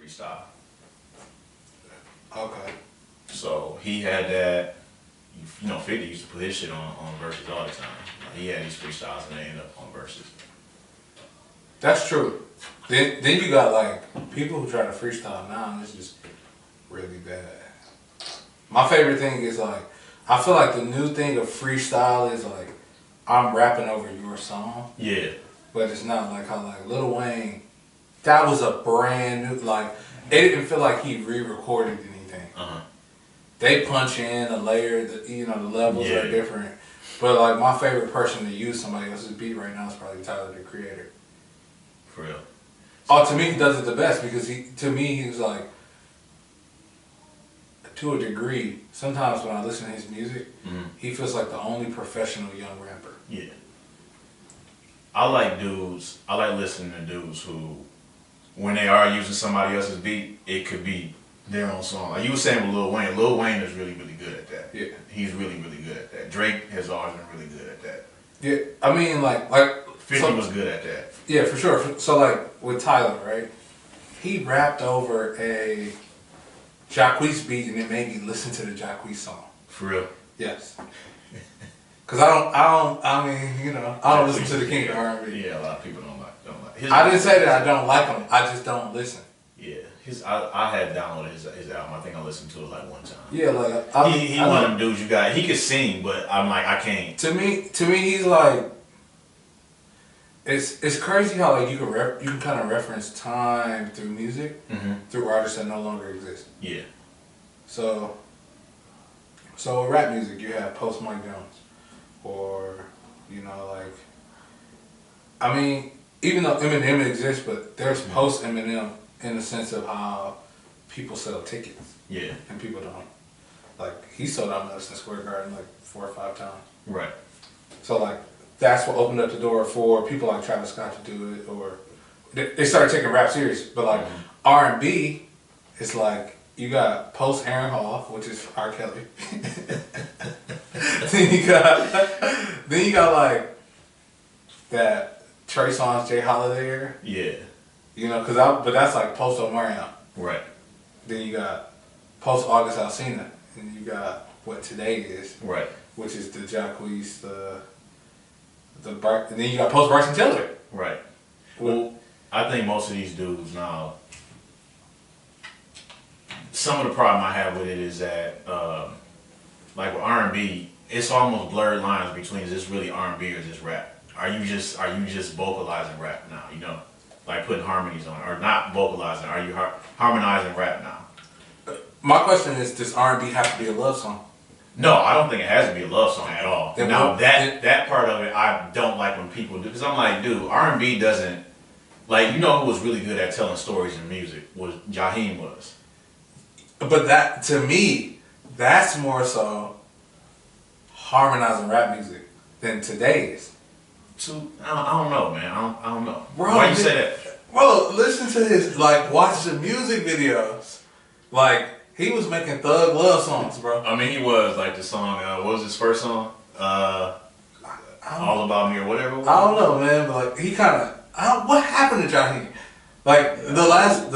freestyle. Okay. So he had that. 50 used to put his shit on verses all the time. Like, he had these freestyles and they end up on verses. That's true. Then you got like people who try to freestyle now, and it's just really bad. My favorite thing is like, I feel like the new thing of freestyle is like, I'm rapping over your song. Yeah. But it's not like how like Lil Wayne, that was a brand new, like, it didn't feel like he re-recorded anything. Uh-huh. They punch in a layer, the levels are different. But like my favorite person to use somebody else's beat right now is probably Tyler, the Creator. For real. Oh, to me, he does it the best because he was like, to a degree, sometimes when I listen to his music, he feels like the only professional young rapper. Yeah. I like listening to dudes who, when they are using somebody else's beat, it could be their own song. Like you were saying with Lil Wayne. Lil Wayne is really, really good at that. Yeah. He's really, really good at that. Drake has always been really good at that. Yeah. I mean, like 50 was good at that. Yeah, for sure. So like with Tyler, right? He rapped over a Jacquees beat and it made me listen to the Jacquees song. For real? Yes. Cause I don't listen to the king of R&B. Yeah, a lot of people don't like. I didn't say that I don't like him. I just don't listen. Yeah, I had downloaded his album. I think I listened to it like one time. Yeah, like he one of them dudes you got. He could sing, but I'm like I can't. To me, he's like. It's crazy how like you can kind of reference time through music, through artists that no longer exist. Yeah. So with rap music, you have post Mike Jones, or like, I mean, even though Eminem exists, but there's post Eminem in the sense of how people sell tickets. Yeah. And people don't. Like he sold out Madison Square Garden like 4 or 5 times. Right. So like. That's what opened up the door for people like Travis Scott to do it, or they started taking rap serious. But like R&B, it's like you got post Aaron Hall, which is R. Kelly. then you got like that Trey Songz, Jay Holiday era. Yeah. But that's like post Omarion. Right. Then you got post August Alsina, and you got what today is. Right. Which is the Jacquees, and then you got post Bryson Tiller. Right. Well, I think most of these dudes now, some of the problem I have with it is that, like with R&B, it's almost blurred lines between is this really R&B or is this rap? Are you just vocalizing rap now? Like putting harmonies on, or not vocalizing? Are you harmonizing rap now? My question is, does R&B have to be a love song? No, I don't think it has to be a love song at all. Now that part of it, I don't like when people do, because I'm like, dude, R&B doesn't, like, who was really good at telling stories in music was Jaheim was. But that, to me, that's more so harmonizing rap music than today's. I don't know, man. I don't know. Bro, why you say that? Bro, listen to this. Like, watch the music videos. Like, he was making thug love songs, bro. I mean, he was like the song. What was his first song? All About Me or whatever. I don't know, man. But like, he kind of. What happened to Jaheim? Like the last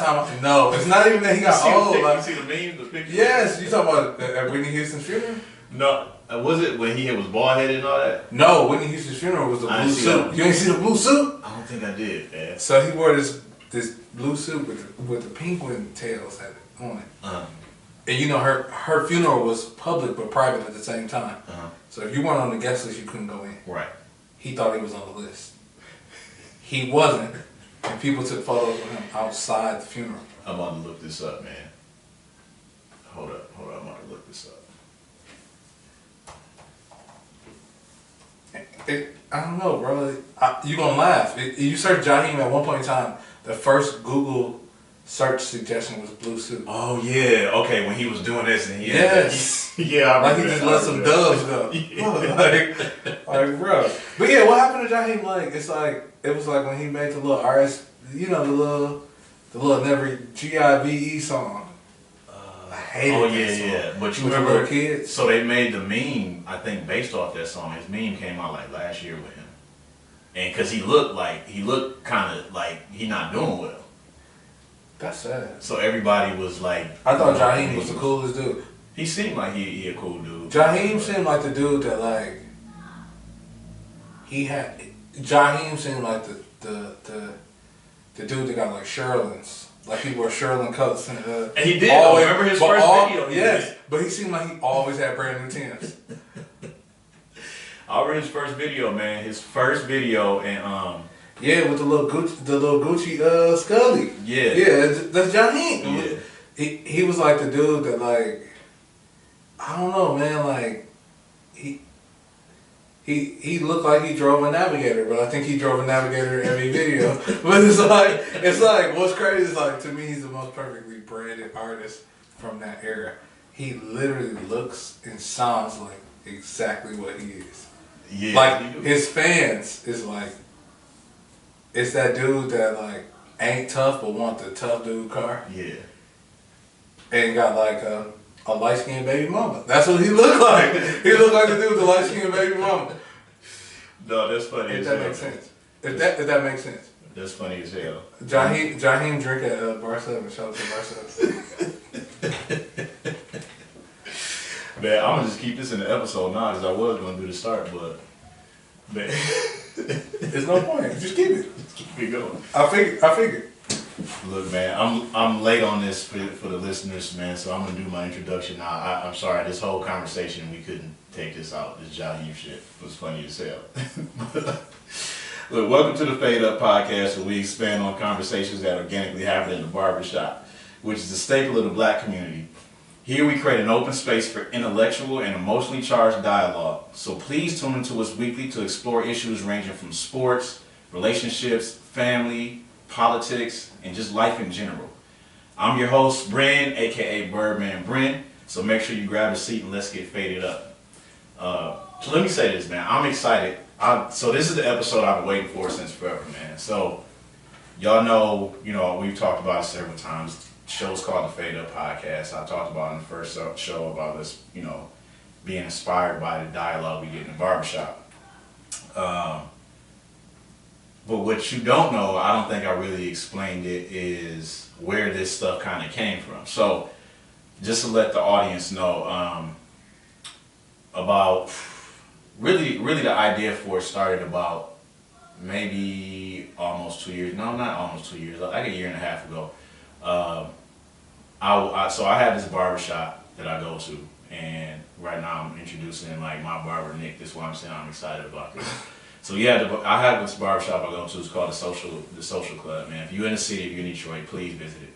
time. No, it's not even that he got old. You see the meme, the picture. Yes, you talking about at Whitney Houston's funeral? No, was it when he was bald headed and all that? No, Whitney Houston's funeral was the blue suit. You ain't see the blue suit? I don't think I did, man. So he wore this blue suit with the penguin tails on it. And her funeral was public but private at the same time. So if you weren't on the guest list, you couldn't go in. Right. He thought he was on the list. He wasn't. And people took photos of him outside the funeral. I'm about to look this up, man. Hold up. I'm about to look this up. I don't know, bro. You gonna laugh. You search Jaheim at one point in time, the first Google search suggestion was blue suit. Oh yeah, okay. When he was doing this and he yeah, like he just let some doves go. like bro. But yeah, what happened to Jaheim? Like it was like when he made the little RS, the little Never GIVE song. I hated that song. Yeah. But you with remember the kids? So they made the meme, I think, based off that song. His meme came out like last year with him, and because he looked kind of like he not doing well. That's sad. So everybody was like, I thought Jaheim was the coolest dude. He seemed like he a cool dude. Jaheim seemed like the dude that like Jaheim seemed like the dude that got like Sherlins. Like he wore Sherlin coats and he did. Always, remember his first video? Yes, but he seemed like he always had brand new Timbs. I remember his first video, man. His first video, and yeah, with the little Gucci Scully. Yeah, that's Jaheim. Yeah, he was like the dude that like, I don't know, man. Like he looked like he drove a Navigator, but I think he drove a Navigator in every video. But it's like what's crazy is like, to me, he's the most perfectly branded artist from that era. He literally looks and sounds like exactly what he is. Yeah, like his fans is like, it's that dude that like ain't tough but want the tough dude car. Yeah, and got like a light skinned baby mama. That's what he looked like. He looked like the dude with the light skinned baby mama. No, that's funny. If that makes sense. If that makes sense. That's funny as hell. Jaheim drink at Bar 7. Shout out to Bar 7. Man, I'm gonna just keep this in the episode now because I was gonna do the start, but man, there's no point. Just keep it. Just keep it going. I figured. Look, man, I'm late on this for the listeners, man. So I'm gonna do my introduction now. I'm sorry, this whole conversation we couldn't take this out. This Jaheim shit was funny as hell. Look, welcome to the Fade Up Podcast, where we expand on conversations that organically happen in the barbershop, which is a staple of the black community. Here we create an open space for intellectual and emotionally charged dialogue. So please tune into us weekly to explore issues ranging from sports, relationships, family, politics, and just life in general. I'm your host, Bryn, aka Birdman Bryn. So make sure you grab a seat and let's get faded up. So let me say this, man. I'm excited. So this is the episode I've been waiting for since forever, man. So y'all know, we've talked about it several times. The show's called the Fade Up Podcast. I talked about in the first show about this, being inspired by the dialogue we get in the barbershop. But what you don't know, I don't think I really explained it, is where this stuff kind of came from. So just to let the audience know, about really the idea for it started about maybe almost 2 years. No, not almost 2 years. Like a year and a half ago. So I have this barbershop that I go to, and right now I'm introducing like my Barber Nick. That's why I'm saying I'm excited about this. So yeah, I have this barbershop I go to. It's called the Social Club, man. If you're in the city, if you're in Detroit, please visit it.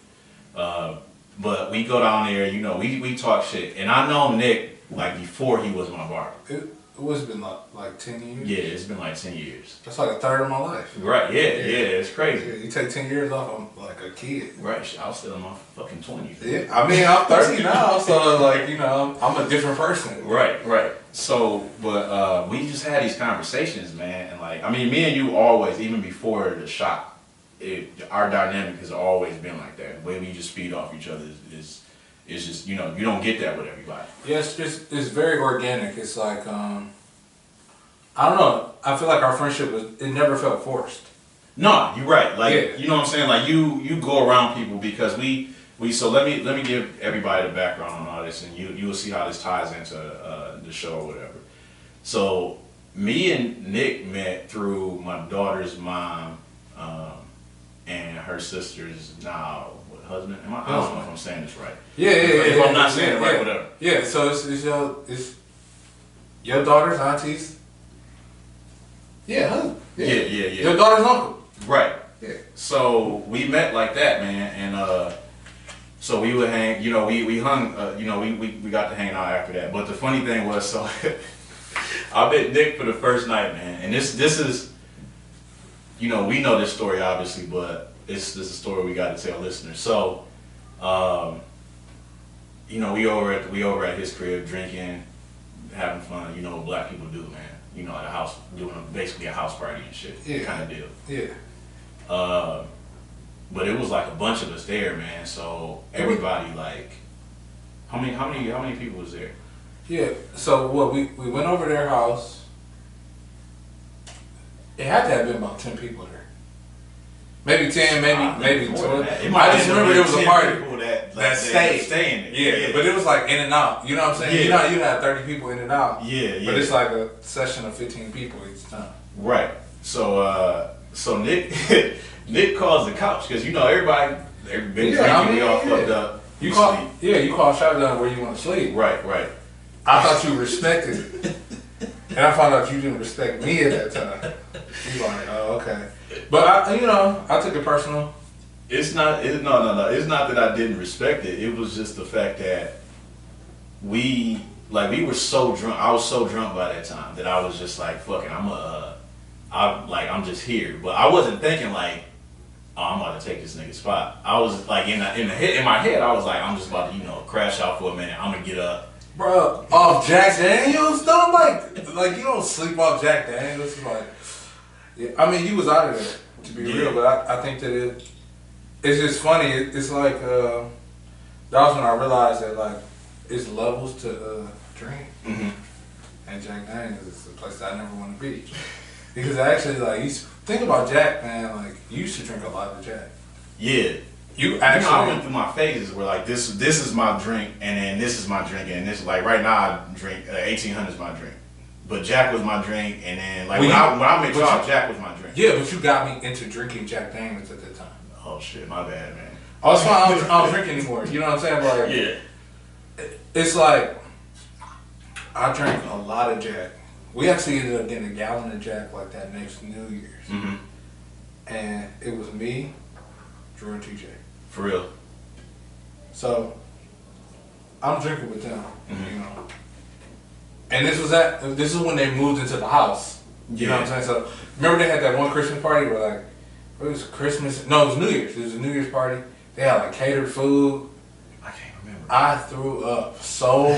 But we go down there, we talk shit, and I know Nick like before he was my barber. It was been like 10 years. Yeah, it's been like 10 years. That's like a third of my life. Right? Yeah, it's crazy. Yeah, you take 10 years off, I'm like a kid. Right? I was still in my fucking 20s. Yeah, I mean I'm 30 now, so like I'm a different person. Right. So, but we just had these conversations, man, and like, I mean, me and you always, even before the shop, our dynamic has always been like that. The way we just feed off each other is just, you don't get that with everybody. Yeah, it's very organic. It's like I don't know. I feel like our friendship it never felt forced. No, you're right. Like, yeah. You know what I'm saying? Like you go around people because we so let me give everybody the background on all this, and you will see how this ties into the show or whatever. So me and Nick met through my daughter's mom and her sister's now husband. I don't know if I'm saying this right. Yeah. If I'm not saying it right, whatever. Yeah. So it's your daughter's auntie's. Yeah, husband. Yeah. Your daughter's uncle. Right. Yeah. So we met like that, man, and so we would hang. We hung. We got to hang out after that. But the funny thing was, so I met Nick for the first night, man, and this is, we know this story obviously, but this is a story we got to tell listeners. So, we over at his crib drinking, having fun. You know what black people do, man. At a house, doing basically a house party and shit, kind of deal. Yeah. But it was like a bunch of us there, man. So everybody, like, how many people was there? Yeah. So we went over their house. It had to have been about 10 people there. Maybe 10, maybe more 12. than that. I just remember it was a party people that stayed. Staying there. Yeah, but it was like in and out. You know what I'm saying? Yeah. You know, you had 30 people in and out. Yeah. But it's like a session of 15 people each time. Right. So Nick Nick calls the cops because you know everybody they've been drinking, we all fucked up. You call shotgun where you want to sleep. Right. I thought you respected it. And I found out you didn't respect me at that time. You like, oh, okay. But I took it personal. It's not. No. It's not that I didn't respect it. It was just the fact that we were so drunk. I was so drunk by that time that I was just like, "Fucking, I'm just here." But I wasn't thinking like, "Oh, I'm about to take this nigga's spot." I was like in my head, I was like, "I'm just about to crash out for a minute. I'm gonna get up." Bro, off Jack Daniels? Don't like you don't sleep off Jack Daniels. It's like, yeah, I mean, you was out of there to be real, but I think that it's just funny. It's like that was when I realized that like it's levels to drink, and Jack Daniels is a place that I never want to be because actually like think about Jack, man. Like you used to drink a lot of Jack. Yeah. I went through my phases where like this is my drink, and then this is my drink, and this like right now I drink 1800 is my drink, but Jack was my drink, and then like when I met y'all, Jack was my drink. Yeah, but you got me into drinking Jack Daniels at that time. Oh shit, my bad, man. Oh, that's why I don't drink anymore. You know what I'm saying? But like, yeah, it's like I drank a lot of Jack. We actually ended up getting a gallon of Jack like that next New Year's, and it was me, Drew, and TJ. For real. So I'm drinking with them, And this is when they moved into the house. You know what I'm saying? So remember they had that one Christmas party where like it was Christmas. No, it was New Year's. It was a New Year's party. They had like catered food. I can't remember. I threw up so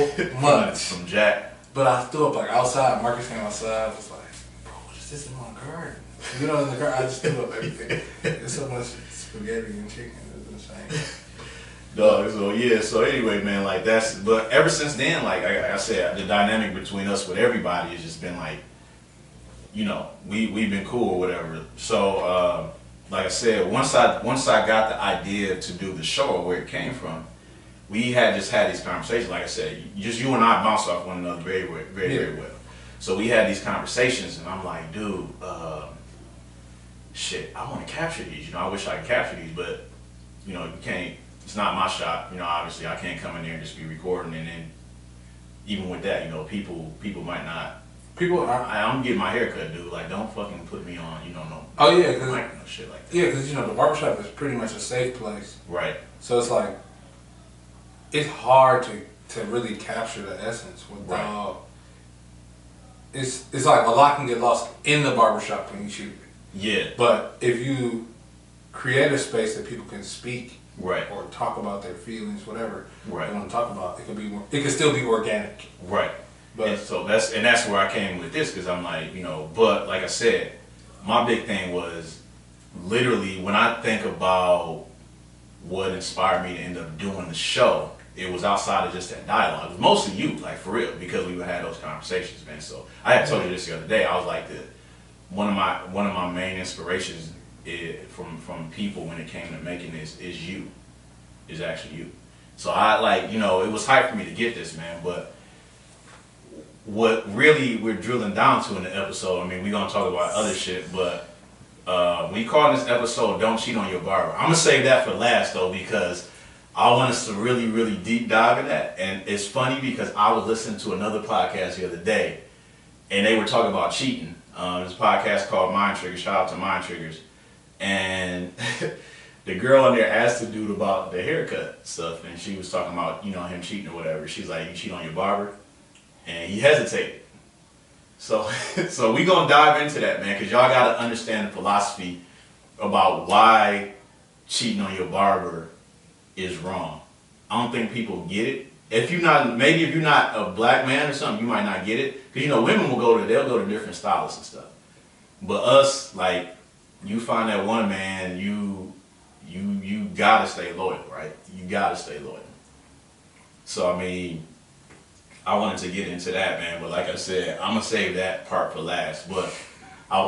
much from Jack. But I threw up like outside. Marcus came outside. I was like, bro, what is this in my garden? In the garden, I just threw up everything. There's so much spaghetti and chicken. Dog, so anyway, man, like but ever since then, like I said, the dynamic between us with everybody has just been like, we've been cool or whatever. So, like I said, once I got the idea to do the show or where it came from, we had just had these conversations. Like I said, just you and I bounced off one another very well. So we had these conversations, and I'm like, dude, shit, I want to capture these. I wish I could capture these, but you can't. It's not my shop. Obviously, I can't come in there and just be recording, and then even with that, people might not. I'm getting my hair cut, dude. Like, don't fucking put me on. No. Oh yeah, because no shit like that. Yeah, because the barbershop is pretty much a safe place. Right. So it's like it's hard to really capture the essence without. Right. It's like a lot can get lost in the barbershop when you shoot. Yeah. But if you create a space that people can speak, right, or talk about their feelings, whatever right, they want to talk about, it can still be organic. Right. But and so that's where I came with this, because I'm like, but like I said, my big thing was literally when I think about what inspired me to end up doing the show, it was outside of just that dialogue. It was mostly you, like for real, because we would have those conversations, man. So I had told you this the other day. I was like, one of my main inspirations from people when it came to making this is actually you. So I it was hype for me to get this, man. But what really we're drilling down to in the episode, we're gonna talk about other shit, but we call this episode "Don't Cheat on Your Barber." I'm gonna save that for last though, because I want us to really, really deep dive in that. And it's funny because I was listening to another podcast the other day, and they were talking about cheating. This podcast called Mind Triggers. Shout out to Mind Triggers. And the girl in there asked the dude about the haircut stuff, and she was talking about him cheating or whatever. She's like, "You cheat on your barber?" And he hesitated. So we gonna dive into that, man, because y'all gotta understand the philosophy about why cheating on your barber is wrong. I don't think people get it. If you're not a black man or something, you might not get it. Because women will they'll go to different stylists and stuff. But us, like, you find that one man, you gotta stay loyal, right? You gotta stay loyal. So I wanted to get into that, man, but like I said, I'm gonna save that part for last. But I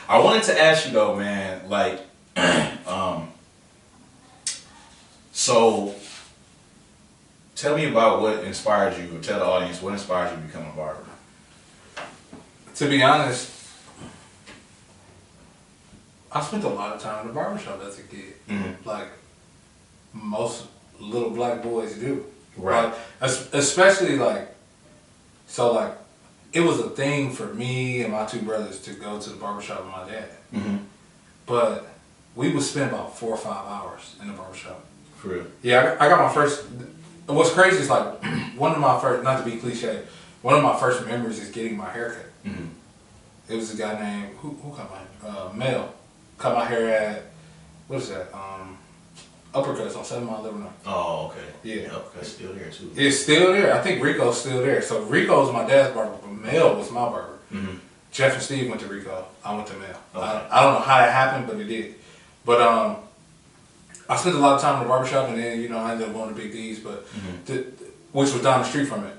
wanted to ask you though, man, like, Um, so tell me about what inspired you, or tell the audience what inspired you to become a barber. To be honest, I spent a lot of time in the barbershop as a kid. Mm-hmm. Like most little black boys do. Right. Like, especially like, so like, it was a thing for me and my two brothers to go to the barbershop with my dad. Mm-hmm. But we would spend about 4 or 5 hours in the barbershop. For real? Yeah, I got my first. What's crazy is like one of my first, not to be cliche, one of my first memories is getting my hair cut. Mm-hmm. It was a guy named who cut my Mel cut my hair at what is that Uppercuts on 7 Mile Living Room. Oh, okay. Yeah, Uppercut's still there too. it's still there. I think Rico's still there. So Rico's my dad's barber, but Mel was my barber. Mm-hmm. Jeff and Steve went to Rico. I went to Mel. Okay. I don't know how that happened, but it did. But I spent a lot of time in the barbershop, and then I ended up going to Big D's, but which was down the street from it,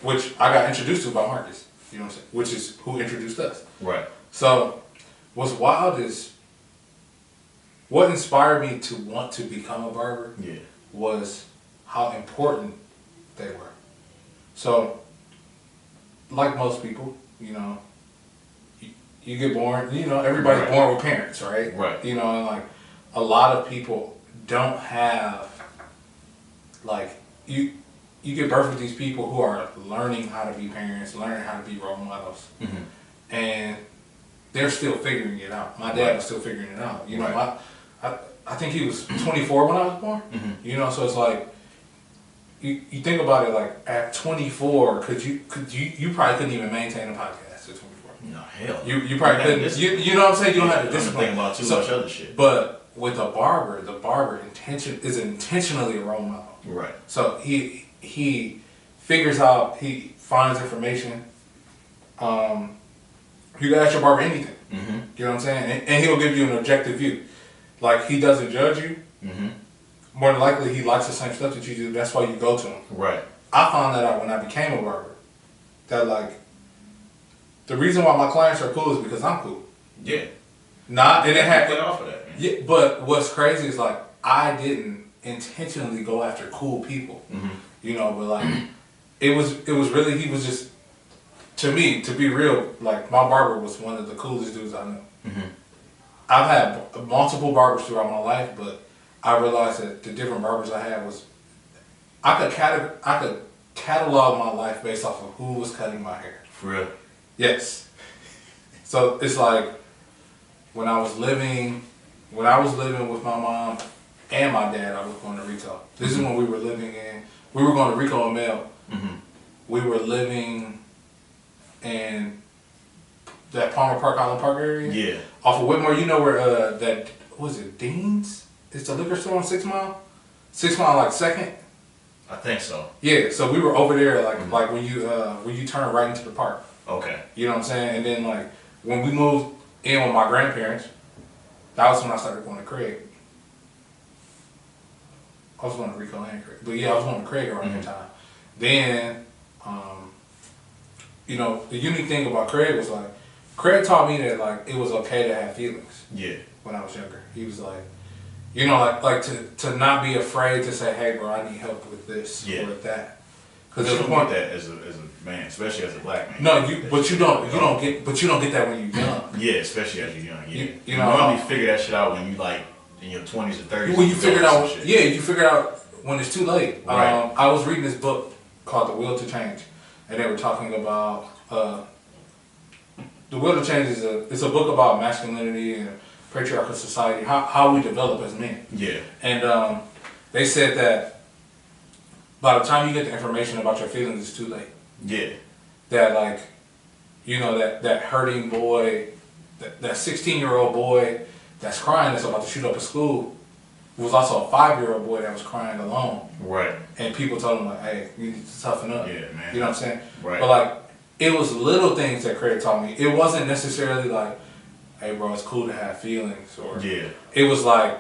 which I got introduced to by Marcus. You know what I'm saying? Which is who introduced us. Right. So what's wild is what inspired me to want to become a barber. Yeah. Was how important they were. So, like most people, you get born. Everybody's Right. born with parents, right? Right. And like a lot of people don't have like you get birth with these people who are learning how to be parents, learning how to be role models, and they're still figuring it out. My dad was still figuring it out. Right. I think he was 24 when I was born. So it's like you think about it, like at 24, you probably couldn't even maintain a podcast at 24. No, hell. You probably couldn't. You know what I'm saying? You don't have the discipline. Think about too much other shit. But with a barber, the barber is intentionally a role model. Right. So he figures out, he finds information. You can ask your barber anything. You know what I'm saying? And he'll give you an objective view. Like, he doesn't judge you. More than likely, he likes the same stuff that you do. That's why you go to him. Right. I found that out when I became a barber. That, like, the reason why my clients are cool is because I'm cool. Yeah. Not, and it had Play off of that, man. Yeah, but what's crazy is, like, I didn't intentionally go after cool people. But, like, it was really, he was just, to me, to be real, like, my barber was one of the coolest dudes I knew. I've had multiple barbers throughout my life, but I realized that the different barbers I had was, I could catalog my life based off of who was cutting my hair. For real? Yes. So it's like when I was living with my mom and my dad, I was going to Rico. This is when we were going to Rico and Mel. We were living in that Palmer Park, Island Park area. Yeah. Off of Whitmore, where that, what was it, Dean's? It's the liquor store on 6 Mile? 6 Mile, like, second? I think so. Yeah, so we were over there, like when you turn right into the park. Okay. You know what I'm saying? And then, like, when we moved in with my grandparents, that was when I started going to Craig. I was going to Rico and Craig. But yeah, I was going to Craig around that time. Then, the unique thing about Craig was, like, Craig taught me that, like, it was okay to have feelings. Yeah. When I was younger. He was like, like to not be afraid to say, hey, bro, I need help with this or with that. Because you don't want that as a man, especially as a black man. No, you don't get that when you're young. Yeah, especially as you're young. Yeah. You normally figure that shit out when you like in your 20s or 30s. When you figure it out, you figure it out when it's too late. Right. I was reading this book called The Will to Change, and they were talking about The Will to Change is a book about masculinity and patriarchal society, how we develop as men. Yeah. And they said that by the time you get the information about your feelings, it's too late. Yeah. That, like, that hurting boy, that 16-year-old boy that's crying that's about to shoot up a school was also a 5-year-old boy that was crying alone. Right. And people told him, like, hey, you need to toughen up. Yeah, man. You know what I'm saying? Right. But, like, it was little things that Craig taught me. It wasn't necessarily like, hey, bro, it's cool to have feelings. Or it was like,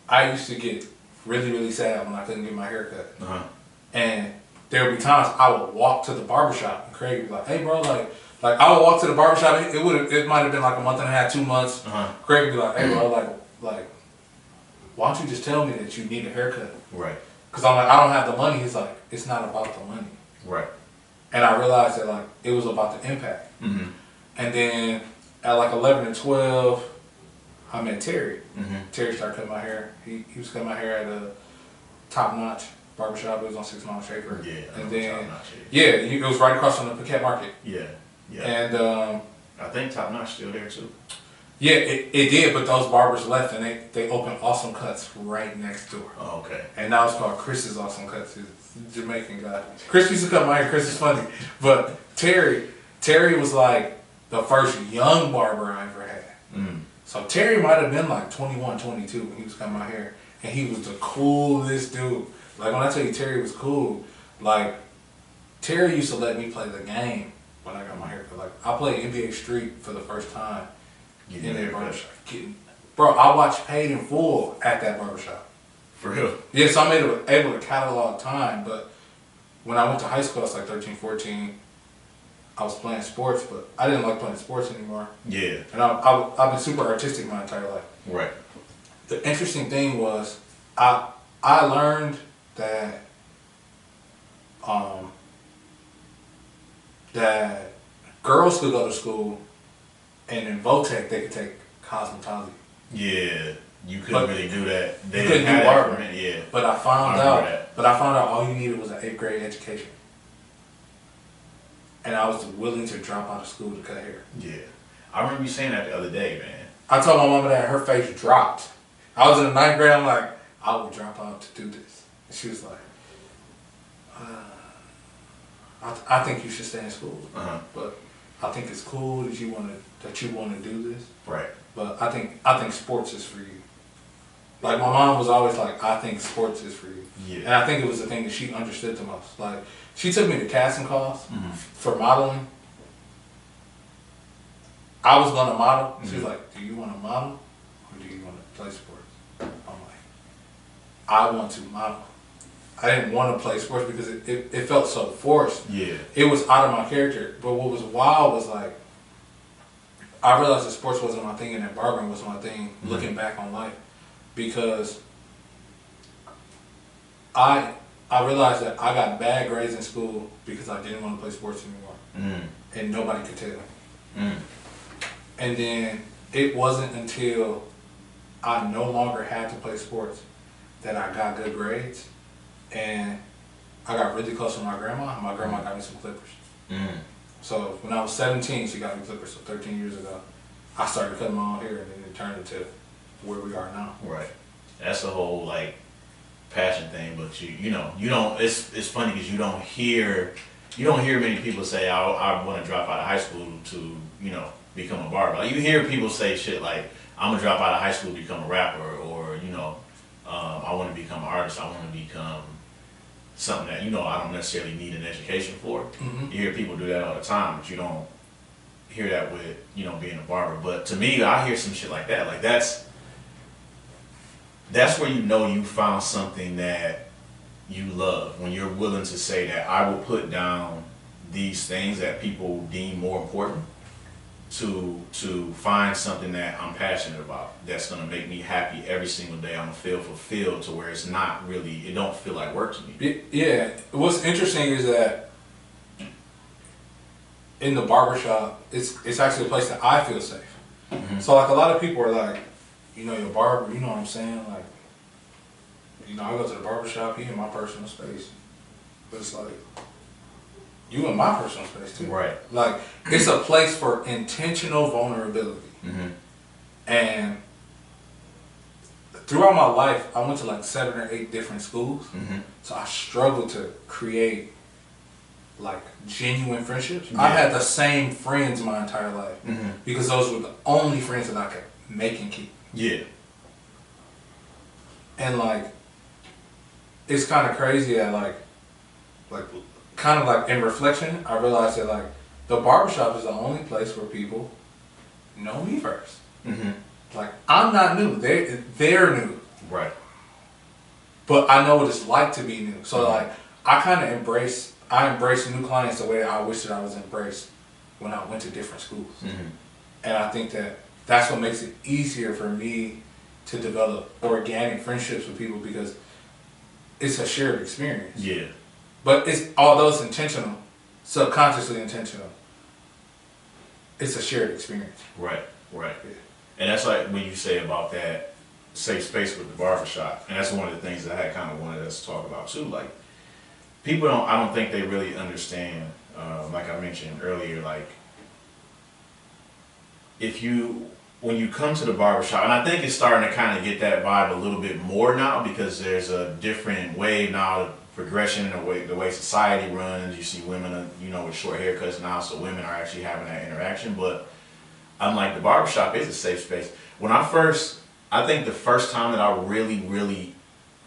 I used to get really, really sad when I couldn't get my hair cut. And there would be times I would walk to the barbershop and Craig would be like, hey, bro, like, Like I would walk to the barbershop. It might have been like a month and a half, 2 months. Uh-huh. Greg would be like, "Hey, bro, like, why don't you just tell me that you need a haircut?" Right. Because I'm like, I don't have the money. He's like, it's not about the money. Right. And I realized that like it was about the impact. Mm-hmm. And then at like 11 and 12, I met Terry. Mm-hmm. Terry started cutting my hair. He was cutting my hair at a Top Notch barbershop. It was on 6 Mile Shaker. Yeah. And then Top-notch, it was right across from the Paquette Market. Yeah. Yeah. And I think Top Notch still there too. yeah, it did, but those barbers left and they opened Awesome Cuts right next door. Oh, okay. And now it's called Chris's Awesome Cuts. He's a Jamaican guy. Chris used to cut my hair. Chris is funny. But Terry was like the first young barber I ever had. Mm. So Terry might have been like 21, 22 when he was cutting my hair. And he was the coolest dude. Like when I tell you Terry was cool, like Terry used to let me play the game when I got my hair cut. Like I played NBA Street for the first time in that barbershop. Bro, I watched Paid in Full at that barbershop. For real? Yeah, so I'm able to catalog time, but when I went to high school, I was like 13, 14, I was playing sports, but I didn't like playing sports anymore. Yeah. And I've been super artistic my entire life. Right. The interesting thing was, I learned that that girls could go to school, and in Votech they could take cosmetology. Yeah. You couldn't really do that. They You couldn't didn't do have barbering. that for me. Yeah. But I found remember that. out all you needed was an 8th grade education. And I was willing to drop out of school to cut hair. Yeah. I remember you saying that the other day, man. I told my mama that, her face dropped. I was in the 9th grade, I'm like, I will drop out to do this. And she was like, I think you should stay in school. Uh-huh. But I think it's cool that you want to do this. Right. But I think sports is for you. Like my mom was always like, I think sports is for you. Yeah. And I think it was the thing that she understood the most. Like she took me to casting calls Mm-hmm. for modeling. I was gonna model. Mm-hmm. She was like, do you want to model or do you want to play sports? I'm like, I want to model. I didn't want to play sports because it felt so forced. Yeah. It was out of my character. But what was wild was like, I realized that sports wasn't my thing and that barbering was my thing, Mm-hmm. looking back on life. Because I realized that I got bad grades in school because I didn't want to play sports anymore. Mm. And nobody could tell. Mm. And then it wasn't until I no longer had to play sports that I got good grades. And I got really close to my grandma, and my grandma got me some clippers. Mm. So when I was 17, she got me clippers, so 13 years ago. I started cutting my own hair, and then it turned into where we are now. Right. That's the whole like passion thing, but you don't. It's funny because you don't hear many people say I want to drop out of high school to become a barber. Like you hear people say shit like I'm gonna drop out of high school to become a rapper, or I want to become an artist. I want to become something that I don't necessarily need an education for. Mm-hmm. You hear people do that all the time, but you don't hear that with being a barber. But to me, I hear some shit like that. Like that's where you found something that you love, when you're willing to say that I will put down these things that people deem more important to find something that I'm passionate about that's gonna make me happy every single day. I'm gonna feel fulfilled to where it don't feel like work to me. Yeah. What's interesting is that in the barbershop, it's actually a place that I feel safe. Mm-hmm. So like a lot of people are like, your barber, you know what I'm saying? Like, I go to the barbershop, he in my personal space. But it's like, you in my personal space too. Right. Like, it's a place for intentional vulnerability. Mm-hmm. And throughout my life, I went to like 7 or 8 different schools. Mm-hmm. So I struggled to create like genuine friendships. Yeah. I had the same friends my entire life Mm-hmm. because those were the only friends that I could make and keep. Yeah. And like, it's kind of crazy that like kind of like in reflection, I realized that like the barbershop is the only place where people know me first. Mm-hmm. Like I'm not new, they're new, Right. but I know what it's like to be new. So like I kind of embrace new clients the way I wish that I was embraced when I went to different schools. Mm-hmm. And I think that that's what makes it easier for me to develop organic friendships with people because it's a shared experience. Yeah. But although it's intentional, subconsciously intentional, it's a shared experience. Right. Right. Yeah. And that's like when you say about that safe space with the barbershop, and that's one of the things that I had kind of wanted us to talk about too. Like people I don't think they really understand. Like I mentioned earlier, like when you come to the barbershop, and I think it's starting to kind of get that vibe a little bit more now because there's a different wave now, progression in the way society runs. You see women, with short haircuts now, so women are actually having that interaction. But I'm like, the barbershop is a safe space. I think the first time that I really, really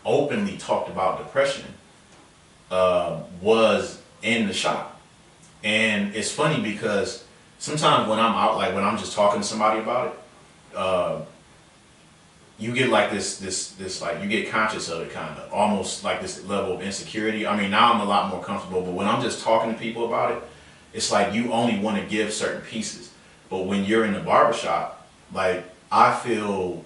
openly talked about depression was in the shop. And it's funny because sometimes when I'm out, like when I'm just talking to somebody about it, you get like this like, you get conscious of it kind of, almost like this level of insecurity. I mean, now I'm a lot more comfortable, but when I'm just talking to people about it, it's like you only want to give certain pieces. But when you're in the barbershop, like I feel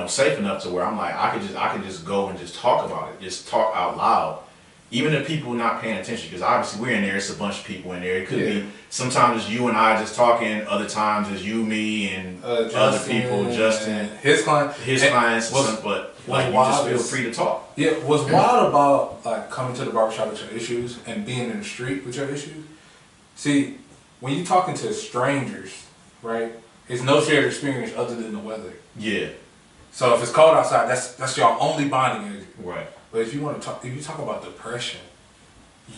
safe enough to where I'm like, I could just go and just talk about it, just talk out loud. Even if people not paying attention, because obviously we're in there, it's a bunch of people in there. It could be, sometimes it's you and I just talking, other times it's you, me, and other people, Justin, his clients, but like you just feel free to talk. Yeah, what's wild about like coming to the barbershop with your issues and being in the street with your issues, see, when you're talking to strangers, right, it's no shared experience other than the weather. Yeah. So if it's cold outside, that's your only bonding area. Right. But if you talk about depression,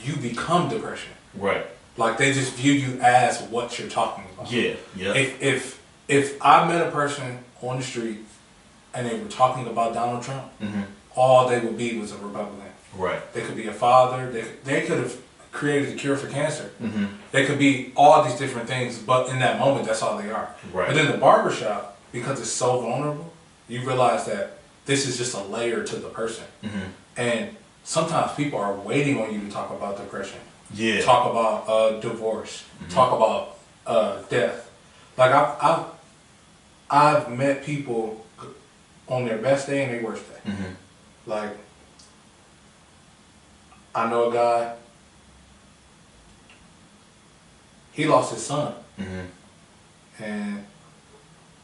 you become depression. Right. Like they just view you as what you're talking about. Yeah. Yeah. If I met a person on the street and they were talking about Donald Trump, mm-hmm. all they would be was a Republican. Right. They could be a father. They could have created the cure for cancer. Mm-hmm. They could be all these different things, but in that moment, that's all they are. Right. But in the barbershop, because it's so vulnerable, you realize that this is just a layer to the person. Mm-hmm. And sometimes people are waiting on you to talk about depression. Yeah. Talk about divorce. Mm-hmm. Talk about death. Like I've met people on their best day and their worst day. Mm-hmm. Like I know a guy. He lost his son. Mm-hmm. And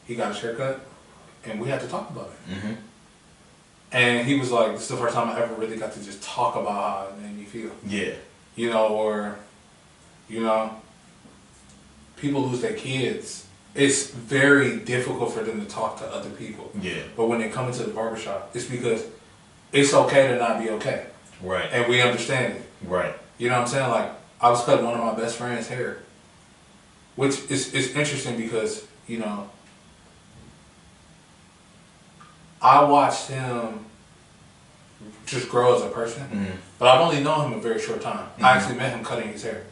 he got his haircut, and we had to talk about it. Mm-hmm. And he was like, this is the first time I ever really got to just talk about how it made me feel. Yeah. People lose their kids. It's very difficult for them to talk to other people. Yeah. But when they come into the barbershop, it's because it's okay to not be okay. Right. And we understand it. Right. You know what I'm saying? Like, I was cutting one of my best friend's hair. Which is interesting because, I watched him just grow as a person, mm-hmm. but I've only known him a very short time. Mm-hmm. I actually met him cutting his hair.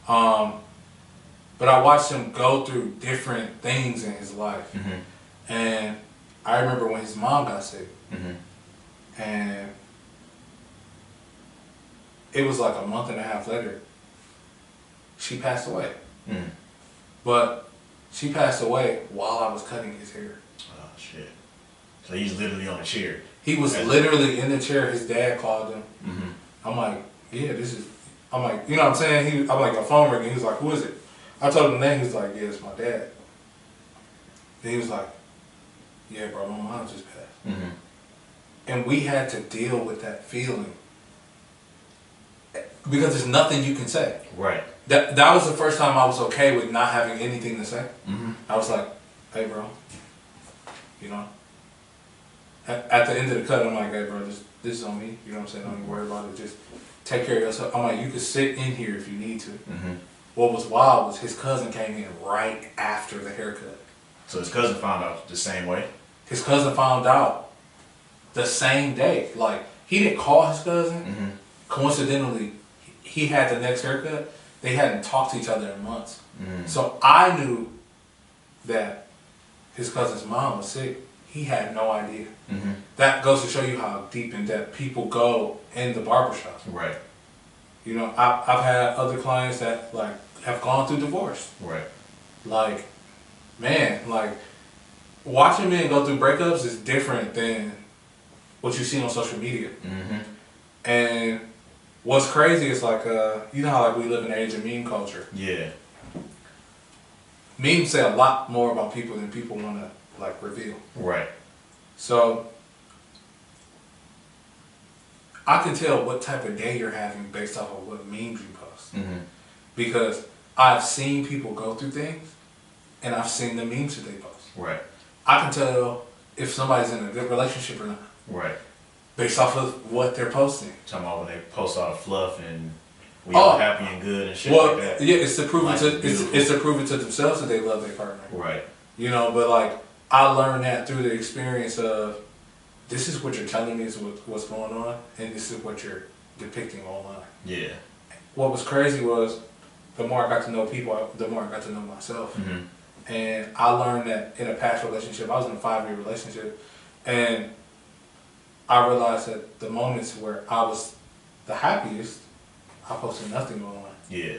But I watched him go through different things in his life. Mm-hmm. And I remember when his mom got sick, mm-hmm. and it was like a month and a half later, she passed away. Mm. But she passed away while I was cutting his hair. Oh, shit. So he's literally on a chair. He was literally in the chair. His dad called him. Mm-hmm. I'm like, yeah, I'm like, you know what I'm saying? I'm like, a phone ringing. He was like, who is it? I told him the name. He was like, yeah, it's my dad. Then he was like, yeah, bro, my mom just passed. Mm-hmm. And we had to deal with that feeling. Because there's nothing you can say. Right. That was the first time I was okay with not having anything to say. Mm-hmm. I was like, hey, bro, At the end of the cut, I'm like, hey, bro, this is on me. You know what I'm saying? Don't even worry about it. Just take care of yourself. I'm like, you can sit in here if you need to. Mm-hmm. What was wild was his cousin came in right after the haircut. So his cousin found out the same way? His cousin found out the same day. Like, he didn't call his cousin. Mm-hmm. Coincidentally, he had the next haircut. They hadn't talked to each other in months. Mm-hmm. So I knew that his cousin's mom was sick. He had no idea. Mm-hmm. That goes to show you how deep in depth people go in the barbershop. Right. You know, I've had other clients that like have gone through divorce. Right. Like, man, like watching men go through breakups is different than what you see on social media. Mm-hmm. And what's crazy is like, you know how like we live in the age of meme culture. Yeah. Memes say a lot more about people than people want to like reveal. Right. So I can tell what type of day you're having based off of what memes you post. Mm-hmm. Because I've seen people go through things and I've seen the memes that they post. Right. I can tell if somebody's in a good relationship or not. Right. Based off of what they're posting. Talking about when they post all the fluff and we all happy and good and shit well, like that. Yeah, it's to prove Life it is to it's to prove it to themselves that they love their partner. Right. You know, but like I learned that through the experience of this is what you're telling me is what's going on, and this is what you're depicting online. Yeah. What was crazy was the more I got to know people, the more I got to know myself. Mm-hmm. And I learned that in a past relationship, I was in a 5-year relationship, and I realized that the moments where I was the happiest, I posted nothing online. Yeah.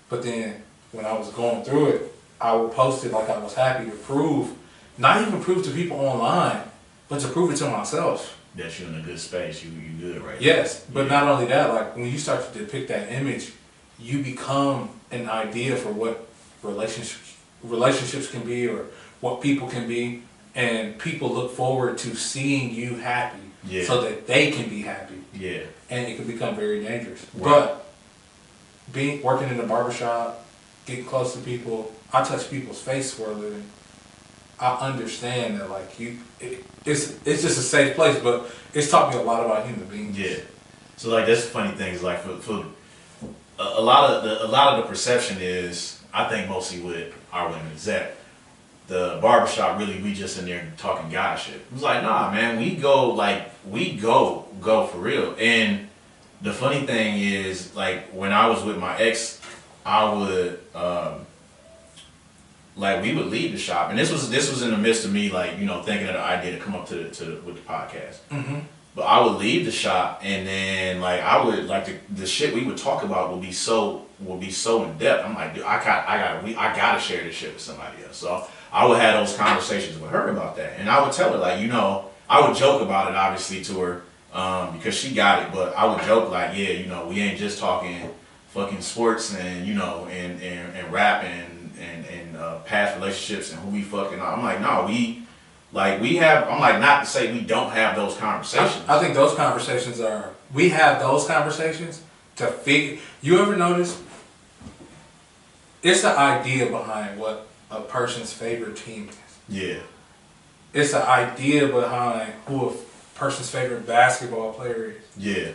But then when I was going through it, I would post it like I was happy to prove, not even prove to people online, but to prove it to myself. That you're in a good space, you good right Yes, now. but not only that, like when you start to depict that image, you become an idea for what relationships can be or what people can be, and people look forward to seeing you happy so that they can be happy. Yeah. And it can become very dangerous. Right. But working in the barbershop, getting close to people, I touch people's face for a living. I understand that like it's just a safe place, but it's taught me a lot about human beings. Yeah. So like that's the funny thing is like for a lot of the perception is, I think mostly with our women, is that the barbershop really we just in there talking guy shit. It's like, nah man, we go for real. And the funny thing is, like when I was with my ex, I would like we would leave the shop, and this was in the midst of me like, you know, thinking of the idea to come up to with the podcast. Mm-hmm. But I would leave the shop, and then like I would like the shit we would talk about would be so in depth. I'm like, dude, I gotta share this shit with somebody else. So I would have those conversations with her about that, and I would tell her like, you know, I would joke about it obviously to her because she got it, but I would joke like, yeah, you know, we ain't just talking fucking sports and you know and rap and past relationships and who we fucking are. I'm like, no, we have, I'm like, not to say we don't have those conversations. I think those conversations we have those conversations to figure, you ever notice, it's the idea behind what a person's favorite team is. Yeah. It's the idea behind who a person's favorite basketball player is. Yeah.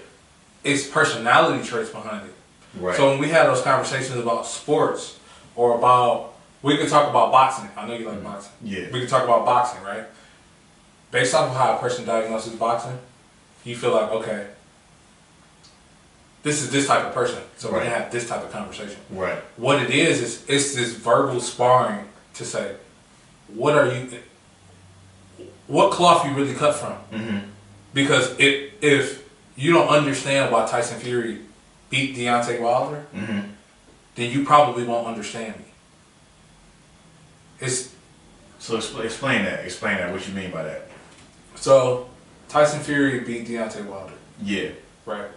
It's personality traits behind it. Right. So when we have those conversations about sports or about, we could talk about boxing. I know you like boxing. Yeah. We could talk about boxing, right? Based off of how a person diagnoses boxing, you feel like, okay, this is this type of person, so we can have this type of conversation. Right. What it is it's this verbal sparring to say, what cloth you really cut from? Mm-hmm. Because if you don't understand why Tyson Fury beat Deontay Wilder, mm-hmm. then you probably won't understand me. So explain that. Explain that. What you mean by that? So Tyson Fury beat Deontay Wilder. Yeah. Right.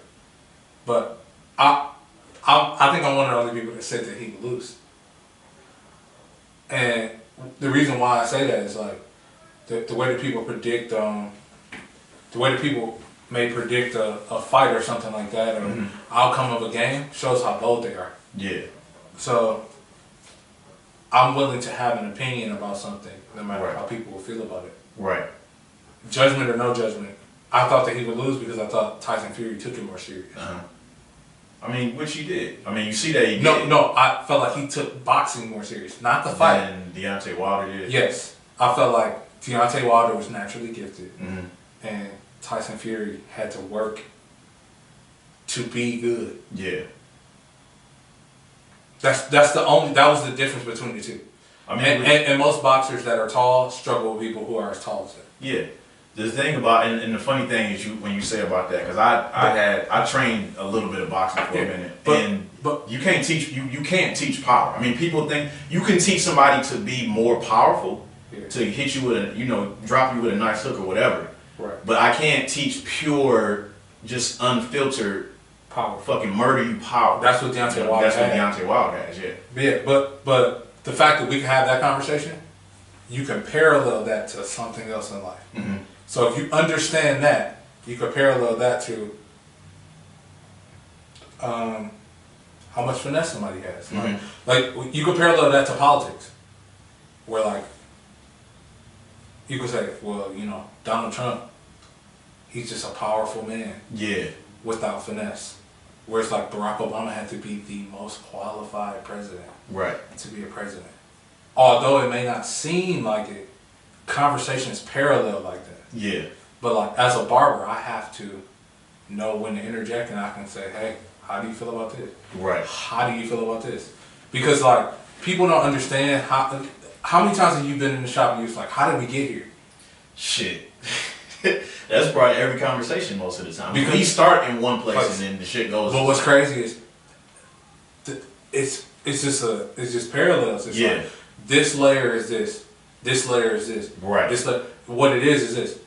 But I think I'm one of the only people that said that he would lose. And the reason why I say that is like the way that people predict the way that people may predict a fight or something like that, or mm-hmm. outcome of a game shows how bold they are. Yeah. So I'm willing to have an opinion about something, no matter right. how people will feel about it. Right. Judgment or no judgment, I thought that he would lose because I thought Tyson Fury took it more serious. Uh-huh. I mean, which he did. I mean, you see that he did. No, I felt like he took boxing more serious, not the fight. And Deontay Wilder did. Yes, I felt like Deontay Wilder was naturally gifted, mm-hmm. and Tyson Fury had to work to be good. Yeah. That was the difference between the two. I mean, and most boxers that are tall struggle with people who are as tall as them. Yeah. The thing about and the funny thing is when you say about that, because I trained a little bit of boxing for a minute, but you can't teach power. I mean, people think you can teach somebody to be more powerful, to hit you with drop you with a nice hook or whatever. Right. But I can't teach pure, just unfiltered power, fucking murder you power. That's what Deontay Wilder has. That's what Deontay Wilder has. Yeah. Yeah, but the fact that we can have that conversation, you can parallel that to something else in life. Mm-hmm. So if you understand that, you can parallel that to how much finesse somebody has. Mm-hmm. Like you can parallel that to politics, where like you could say, well, Donald Trump, he's just a powerful man. Yeah. Without finesse. Whereas like Barack Obama had to be the most qualified president. Right. To be a president. Although it may not seem like it, conversations parallel like that. Yeah. But like as a barber, I have to know when to interject, and I can say, hey, how do you feel about this? Right. How do you feel about this? Because like people don't understand how many times have you been in the shop and you're like, how did we get here? Shit. That's probably every conversation most of the time. Because we start in one place and then the shit goes. But what's crazy is it's just parallels. It's like this layer is this layer is this. Right. What it is this.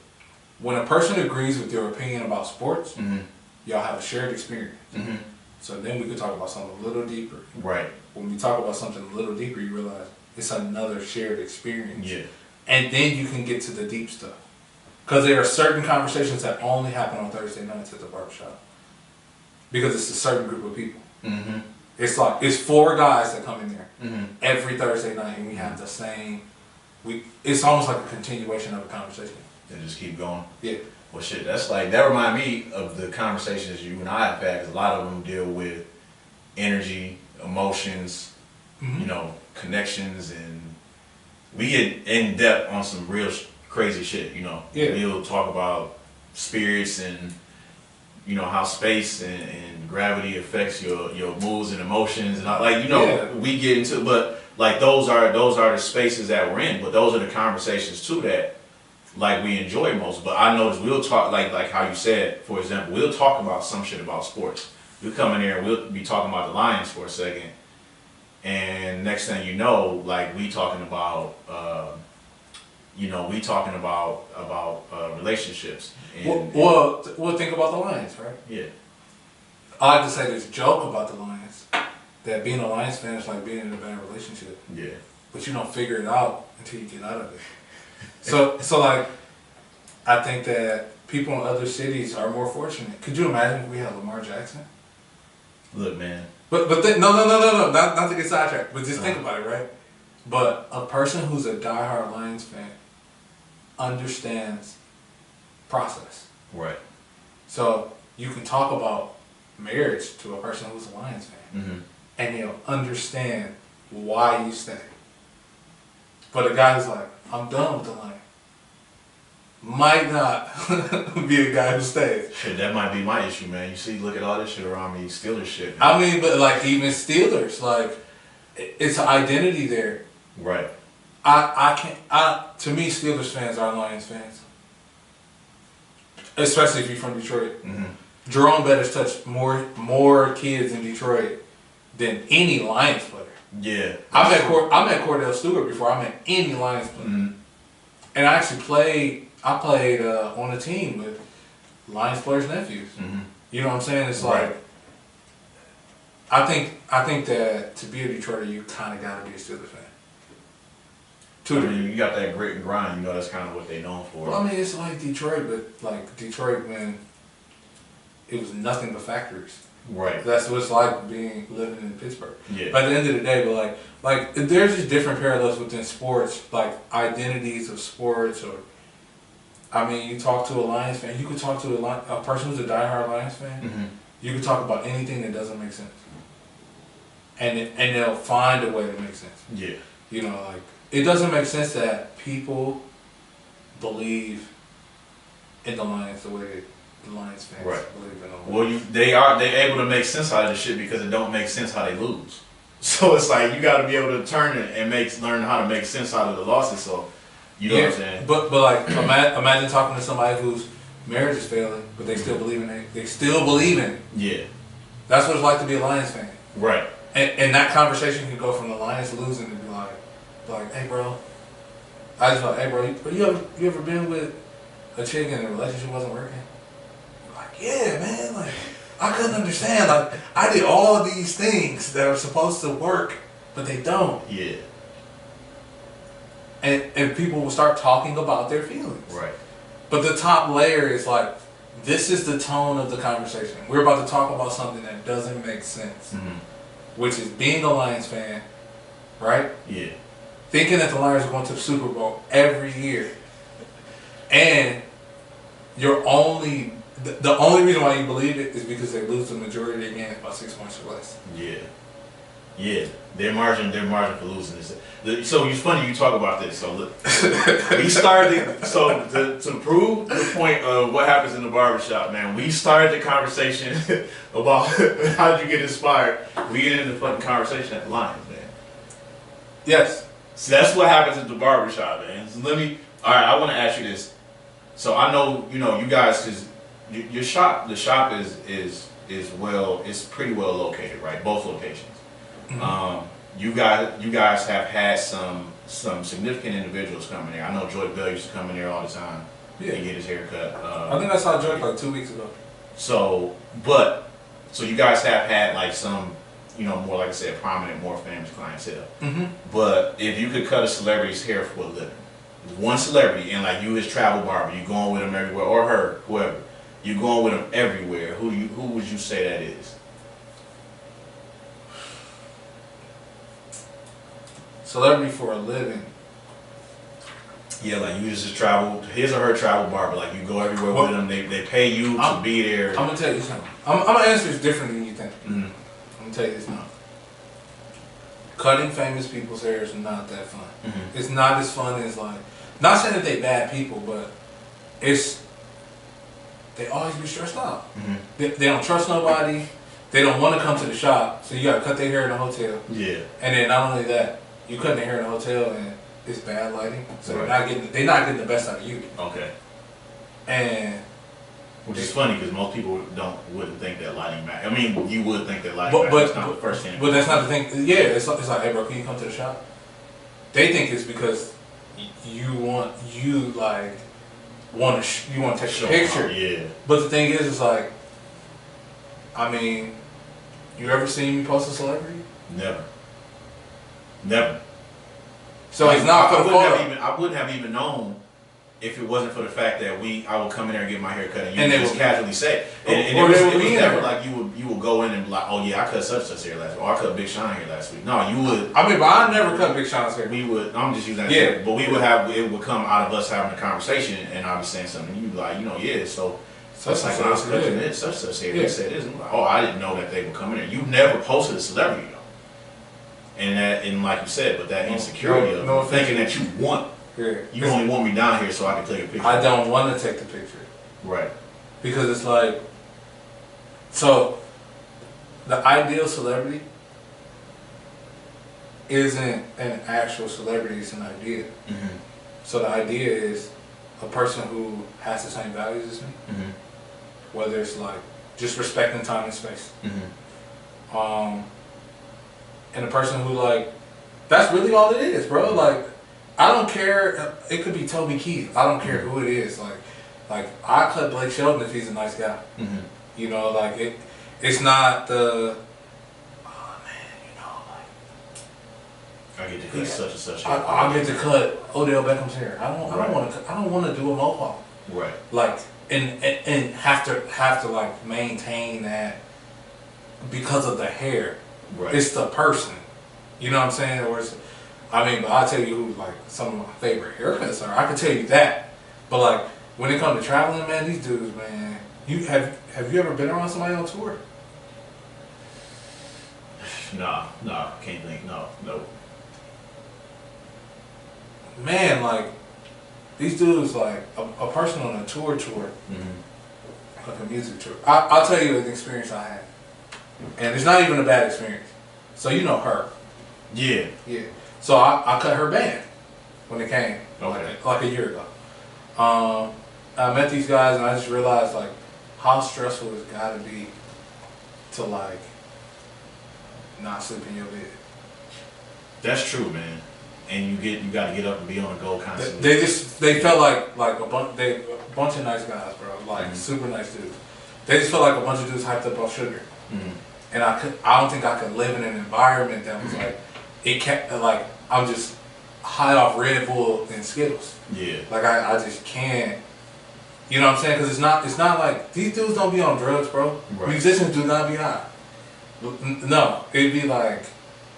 When a person agrees with your opinion about sports, mm-hmm. y'all have a shared experience. Mm-hmm. So then we could talk about something a little deeper. Right. When we talk about something a little deeper, you realize it's another shared experience. Yeah. And then you can get to the deep stuff. Because there are certain conversations that only happen on Thursday nights at the barbershop. Because it's a certain group of people. Mm-hmm. It's 4 guys that come in there mm-hmm. every Thursday night, and we have the same. It's almost like a continuation of a conversation. And just keep going. Yeah. Well, shit, that remind me of the conversations you and I have had, because a lot of them deal with energy, emotions, mm-hmm. Connections, and we get in depth on some real crazy shit. Yeah. We'll talk about spirits and how space and gravity affects your moods and emotions, and we get into, but like those are the spaces that we're in, but those are the conversations too that like we enjoy most. But I notice we'll talk like how you said, for example, we'll talk about some shit about sports. We'll come in here and we'll be talking about the Lions for a second, and next thing you know, like we talking about relationships. And, well, think about the Lions, right? Yeah. I like to say this joke about the Lions, that being a Lions fan is like being in a bad relationship. Yeah. But you don't figure it out until you get out of it. So like, I think that people in other cities are more fortunate. Could you imagine if we had Lamar Jackson? Look, man. But no, not to get sidetracked, but just think about it, right? But a person who's a diehard Lions fan understands process. Right. So you can talk about marriage to a person who's a Lions fan, mm-hmm. and they'll understand why you stay. But a guy who's like, I'm done with the Lions, might not be a guy who stays. Shit, that might be my issue, man. You see, look at all this shit around me, Steelers shit. Man. I mean, but like even Steelers, like it's an identity there. Right. To me, Steelers fans are Lions fans. Especially if you're from Detroit. Mm-hmm. Jerome Bettis touched more kids in Detroit than any Lions player. Yeah. I met Cordell Stewart before I met any Lions player. Mm-hmm. And I actually played on a team with Lions players' nephews. Mm-hmm. You know what I'm saying? It's right. like I think that to be a Detroiter, you kind of got to be a Steelers fan. You got that grit and grind. That's kind of what they're known for. Well, I mean, it's like Detroit, but like Detroit when it was nothing but factories. Right. That's what it's like living in Pittsburgh. Yeah. But at the end of the day, but like there's just different parallels within sports, like identities of sports, or I mean, you talk to a Lions fan, you could talk to a person who's a diehard Lions fan. Mm-hmm. You could talk about anything that doesn't make sense, and they'll find a way to make sense. Yeah. Like it doesn't make sense that people believe in the Lions the way the Lions fans believe in them. Well, they able to make sense out of this shit because it don't make sense how they lose. So it's like you got to be able to turn it and learn how to make sense out of the losses. So You know what I'm saying? But like imagine talking to somebody whose marriage is failing, but they still believe in it. They still believe in it. Yeah. That's what it's like to be a Lions fan. Right. And that conversation can go from the Lions losing to be like, hey bro, I just like, hey bro, you ever been with a chick and the relationship wasn't working? Like, yeah, man, like I couldn't understand. Like I did all of these things that are supposed to work, but they don't. Yeah. And people will start talking about their feelings. Right. But the top layer is like, this is the tone of the conversation. We're about to talk about something that doesn't make sense, which is being a Lions fan, right? Yeah. Thinking that the Lions are going to the Super Bowl every year, and you're only the only reason why you believe it is because they lose the majority of their games by 6 points or less. Yeah. Yeah. Their margin for losing is. So it's funny you talk about this. So look, we started. So to prove the point of what happens in the barbershop, man, we started the conversation about how did you get inspired. We get into the fucking conversation at the Lions, man. Yes. So that's what happens at the barbershop, man. So all right, I want to ask you this. So I know, you guys, because your shop, the shop is it's pretty well located, right? Both locations. Mm-hmm. You guys have had some significant individuals coming there. I know Joy Bell used to come in there all the time and get his hair cut. I think I saw Joy like 2 weeks ago. So you guys have had like some, more like I said, prominent, more famous clientele. Mm-hmm. But if you could cut a celebrity's hair for a living, one celebrity, and like you his travel barber, you going with him everywhere, or her, whoever, you going with him everywhere. Who would you say that is? Celebrity for a living. Yeah, like you just travel, his or her travel barber. Like you go everywhere with them. They pay you to be there. I'm gonna tell you something. I'm gonna answer this different than you think. Mm-hmm. I'm gonna tell you this now. Cutting famous people's hair is not that fun. Mm-hmm. It's not as fun as like. Not saying that they bad people, but they always be stressed out. Mm-hmm. They don't trust nobody. They don't want to come to the shop, so you gotta cut their hair in a hotel. Yeah. And then not only that, you cut their hair in a hotel and it's bad lighting, so they're not getting the best out of you. Okay. And which is funny because most people wouldn't think that lighting matters. I mean, you would think that lighting matters. It's not the first thing. But that's not the thing. Yeah, it's like, hey bro, can you come to the shop? They think it's because you want to take a picture. Yeah. But the thing is, it's like, I mean, you ever seen me post a celebrity? Never. So like, it's not for the photo. I wouldn't have even known if it wasn't for the fact that I would come in there and get my hair cut and you would just casually say. And it was never like you would go in and be like, oh yeah, I cut such hair last week, or I cut Big Sean hair last week. No, you would. I mean, but I never cut Big Sean's hair. We would. I'm just using that. Yeah. But we would have. It would come out of us having a conversation, and I was saying something. You'd be like, yeah. So that's like when I was cutting this such hair. They said this. I'm like, oh, I didn't know that they would come in there. You never posted a celebrity though. And like you said, but that insecurity of thinking that you want. Yeah. You only want me down here so I can take a picture. I don't want to take the picture. Right. Because it's like, so the ideal celebrity isn't an actual celebrity, it's an idea. Mm-hmm. So the idea is a person who has the same values as me, mm-hmm. whether it's like just respecting time and space. Mm-hmm. And a person who like, that's really all it is, bro. Like, I don't care. It could be Toby Keith. I don't care who it is. Like I cut Blake Shelton if he's a nice guy. Mm-hmm. Like it's not the. Oh man, I get to cut such and such. I get to cut Odell Beckham's hair. I don't want to do a mohawk. Right. Like and have to like maintain that because of the hair. Right. It's the person. You know what I'm saying? But I'll tell you who like some of my favorite haircuts are. I can tell you that. But like when it comes to traveling, man, these dudes, man. You have you ever been around somebody on tour? Nah, can't think. No. Man, like these dudes, like a person on a tour, mm-hmm. like a music tour. I'll tell you an experience I had, and it's not even a bad experience. So you know her. Yeah. Yeah. So I cut her band when it came. Okay. like a year ago. I met these guys and I just realized like how stressful it's got to be to like not sleep in your bed. That's true, man. And you got to get up and be on the go constantly. They felt like a bunch of nice guys, bro. Like super nice dudes. They just felt like a bunch of dudes hyped up off sugar. And I don't think I could live in an environment that was like it kept like I'm just high off Red Bull and Skittles. Yeah. Like I just can't. You know what I'm saying? Because it's not like these dudes don't be on drugs, bro. Right. Musicians do not be high. No, it'd be like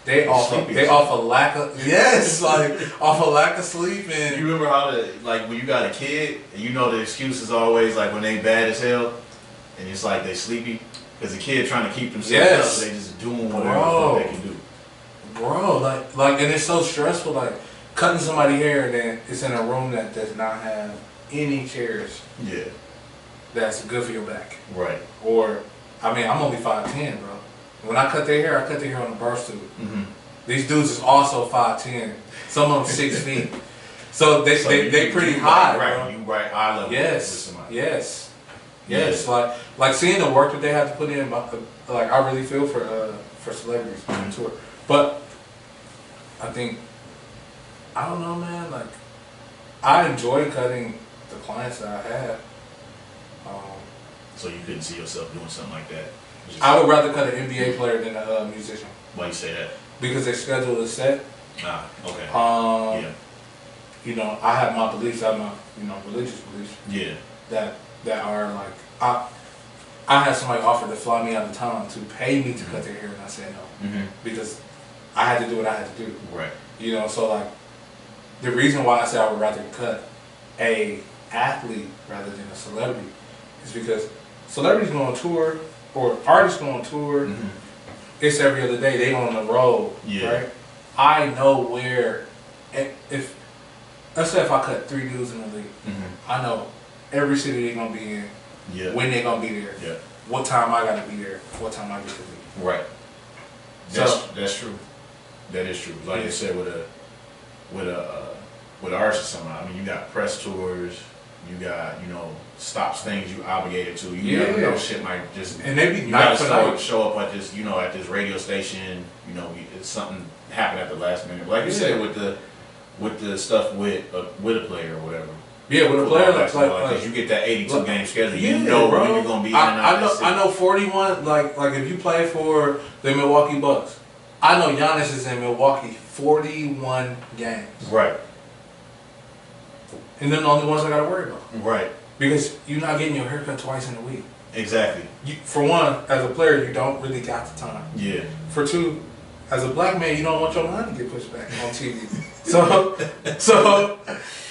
they off a lack of off a lack of sleep. And you remember how like when you got a kid and you know the excuse is always like when they bad as hell and it's like they sleepy because the kid trying to keep themselves up, so they just doing whatever they can do. Bro, like and it's so stressful. Like cutting somebody's hair and then it's in a room that does not have any chairs. Yeah. That's good for your back. Right. Or I mean, I'm only 5'10", bro. When I cut their hair, I cut their hair on a burst tube. These dudes is also 5'10". Some of them 6 feet. So they pretty high, bro. You right eye level. Yes. Like seeing the work that they have to put in. Like I really feel for celebrities on tour. But I think I don't know, man. Like I enjoy cutting the clients that I have. So you couldn't see yourself doing something like that? I would rather cut an NBA player than a musician. Why you say that? Because their schedule is set. Ah, okay. Yeah. You know, I have my beliefs. I have my religious beliefs. Yeah. That are like I had somebody offer to fly me out of town to pay me to cut their hair, and I said no because I had to do what I had to do. Right. You know, so like the reason why I say I would rather cut a athlete rather than a celebrity is because celebrities go on tour or artists go on tour. It's every other day. They on the road, right? I know where if let's say if I cut 3 dudes in the league, I know every city they're gonna be in, when they're gonna be there, what time I gotta be there, what time I get to leave. Right. That's true. That is true. Like you said, with an artist or something. I mean, you got press tours, you got stops things you obligated to. You never know, shit might just and they be you gotta show up at this at this radio station. It's something happened at the last minute. Like you said with the stuff with a player or whatever. Yeah, with a player like you get that 82 game schedule. You know bro. when you're gonna be in and out. I know 41. Like if you play for the Milwaukee Bucks, I know Giannis is in Milwaukee 41 games. Right. And they're the only ones I gotta worry about. Right. Because you're not getting your haircut twice in a week. Exactly. For one, as a player, you don't really got the time. Yeah. For two, as a black man, you don't want your line to get pushed back on TV. So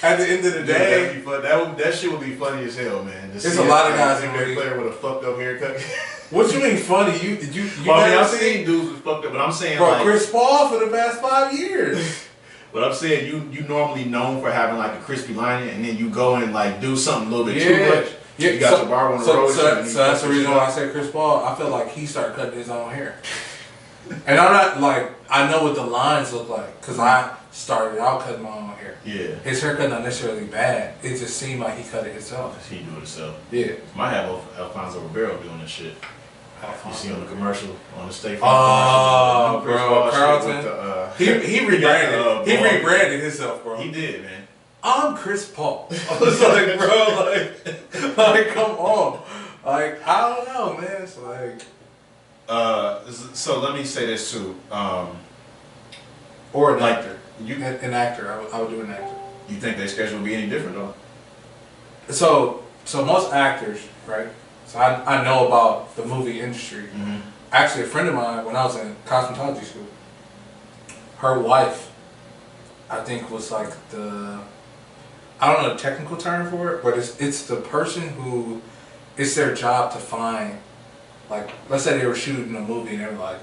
at the end of the day, that shit would be funny as hell, man. There's a lot of guys in the player with a fucked up haircut. What you mean funny? I've seen dudes with fucked up, but I'm saying Chris Paul for the past 5 years. But I'm saying you normally known for having like a crispy line, and then you go and like do something a little bit too much. Yeah, you got your barber on the road. So that's the reason why I said Chris Paul. I feel like he started cutting his own hair. And I'm not like, I know what the lines look like because I started out cutting my own hair. Yeah. His haircut not necessarily bad. It just seemed like he cut it himself. He do it himself. Yeah. Might have Alfonso Ribeiro doing this shit. You see on the commercial, on the State Farm commercial. Oh, bro, Carlton. He rebranded. He rebranded himself, bro. He did, man. I'm Chris Paul. I was like, bro, like, come on. Like, I don't know, man. It's like. So let me say this too. Or an actor. An actor. I would do an actor. You think their schedule would be any different though? So most actors, right? So I know about the movie industry. Actually, a friend of mine, when I was in cosmetology school, her wife, I think was like I don't know the technical term for it, but it's the person who, it's their job to find, like, let's say they were shooting a movie and they were like,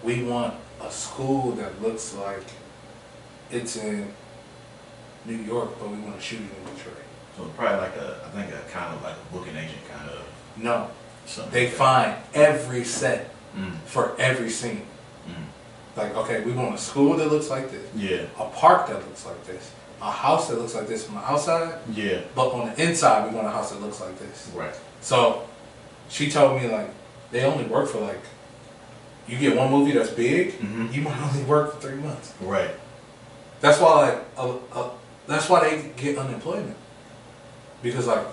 we want a school that looks like it's in New York, but we want to shoot it in Detroit. So probably like I think a kind of like a booking agent kind of. No. They find every set for every scene. Like, okay, we want a school that looks like this. Yeah. A park that looks like this. a house that looks like this on the outside. Yeah. But on the inside, we want a house that looks like this. Right. So she told me like they only work for like, you get one movie that's big, you might only work for 3 months. Right. That's why that's why they get unemployment, because like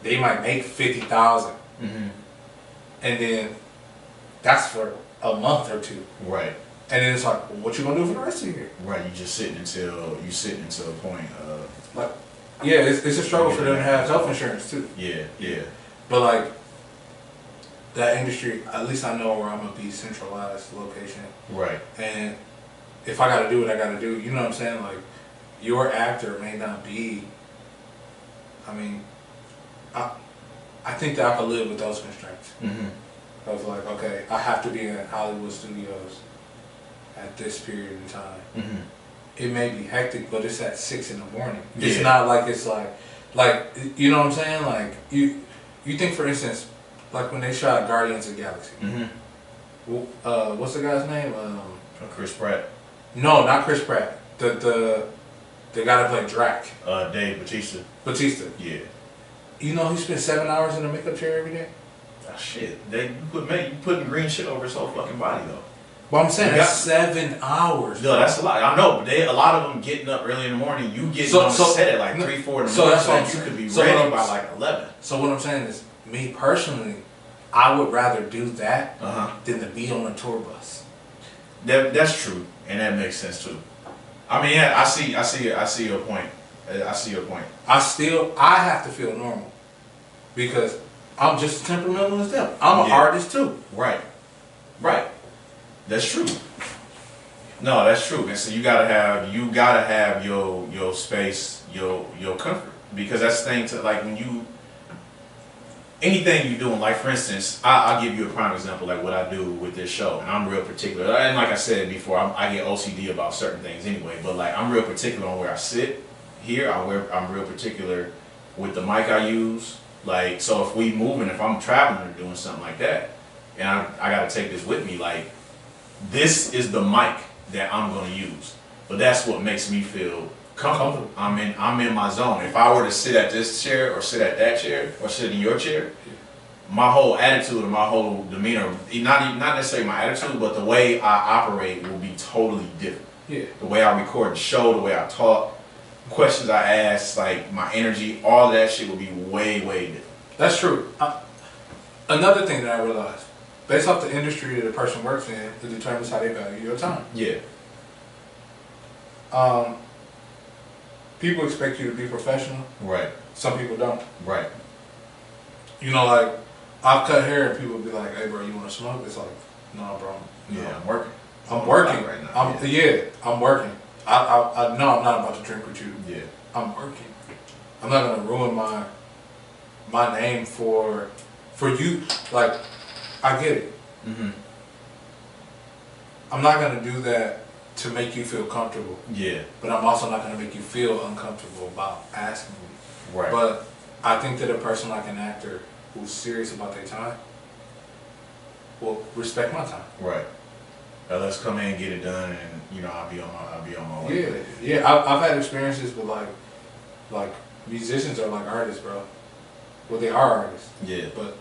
they might make 50,000, and then that's for a month or two. Right. And then it's like, well, what you gonna do for the rest of the year? Right. You just sitting until a point of Like, yeah, it's a struggle for them to have health insurance too. Yeah. Yeah. But like that industry, at least I know where I'm gonna be centralized location. Right. And if I gotta do what I gotta do, you know what I'm saying? Like, your actor may not be. I mean, I think that I could live with those constraints. I was like, okay, I have to be in Hollywood studios at this period in time. It may be hectic, but it's at 6 in the morning. It's not like it's like you know what I'm saying? Like you think, for instance, like when they shot Guardians of the Galaxy. What's the guy's name? Chris Pratt. No, not Chris Pratt. The guy that played Drac. Dave Bautista. Batista. Yeah. You know he spent 7 hours in a makeup chair every day? Oh, shit. You putting green shit over his whole fucking body though. But I'm saying that's 7 hours. No, that's a lot. I know, but a lot of them getting up early in the morning. You getting on set at like 3, 4 in the morning. So that's what I'm you saying. could be So ready by like 11. So what I'm saying is, me personally, I would rather do that than to be on a tour bus. That's true, and that makes sense too. I mean, yeah, I see your point. I see your point. I have to feel normal because I'm just as temperamental as them. I'm an artist too. Right. That's true. No, that's true. And so you gotta have your space, your comfort, because that's the thing to like when you. Anything you're doing, like for instance, I'll give you a prime example, like what I do with this show, and I'm real particular. And like I said before, I get OCD about certain things anyway, but like I'm real particular on where I sit here. I'm real particular with the mic I use. Like, so if we moving, if I'm traveling or doing something like that, and I gotta take this with me, like this is the mic that I'm gonna use. But that's what makes me feel comfortable. I'm in my zone. If I were to sit at this chair or sit at that chair or sit in your chair, my whole attitude and my whole demeanor, not necessarily my attitude, but the way I operate will be totally different. Yeah. The way I record the show, the way I talk, questions I ask, like my energy, all that shit will be way, way different. That's true. Another thing that I realized, based off the industry that a person works in, it determines how they value your time. Yeah. People expect you to be professional. Right. Some people don't. Right. You know, like, I've cut hair and people be like, hey bro, you want to smoke? It's like, no bro. No. Yeah, I'm working. I'm working right now. I'm working. I no, I'm not about to drink with you. Yeah. I'm working. I'm not gonna ruin my name for you. Like, I get it. I'm not gonna do that to make you feel comfortable. Yeah. But I'm also not gonna make you feel uncomfortable about asking me. Right. But I think that a person like an actor who's serious about their time will respect my time. Right. Let's come in and get it done, and I'll be on my way. Yeah. I've had experiences with like musicians are like artists, bro. Well, they are artists. Yeah. But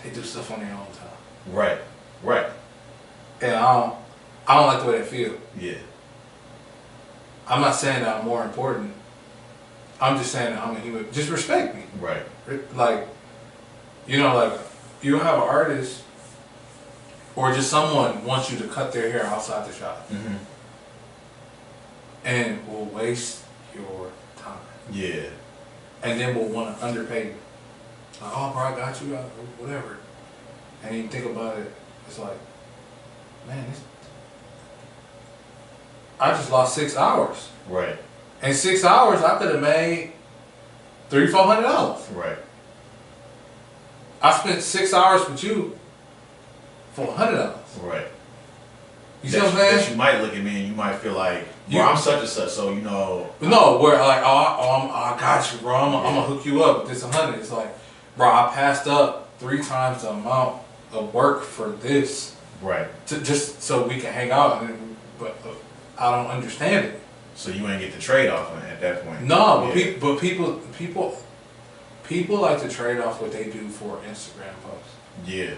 they do stuff on their own time. Right. Right. And I don't like the way they feel. Yeah. I'm not saying that I'm more important. I'm just saying that I'm a human. Just respect me. Right. Like, you don't have an artist or just someone wants you to cut their hair outside the shop and will waste your time. Yeah. And then will want to underpay you. Like, oh bro, I got you, whatever. And you think about it, it's like, man, I just lost 6 hours. Right. In 6 hours, I could have made $300-$400. Right. I spent 6 hours with you for $100. Right. You see what I'm saying? That you might look at me and you might feel like, well, I'm such and such, so But no, where like, I got you, bro. I'm gonna hook you up with this 100. It's like, bro, I passed up 3 times the amount of work for this. Right. Just so we can hang out, but I don't understand it. So you ain't get the trade off on it at that point. No, Yeah. but people like to trade off what they do for Instagram posts. Yeah.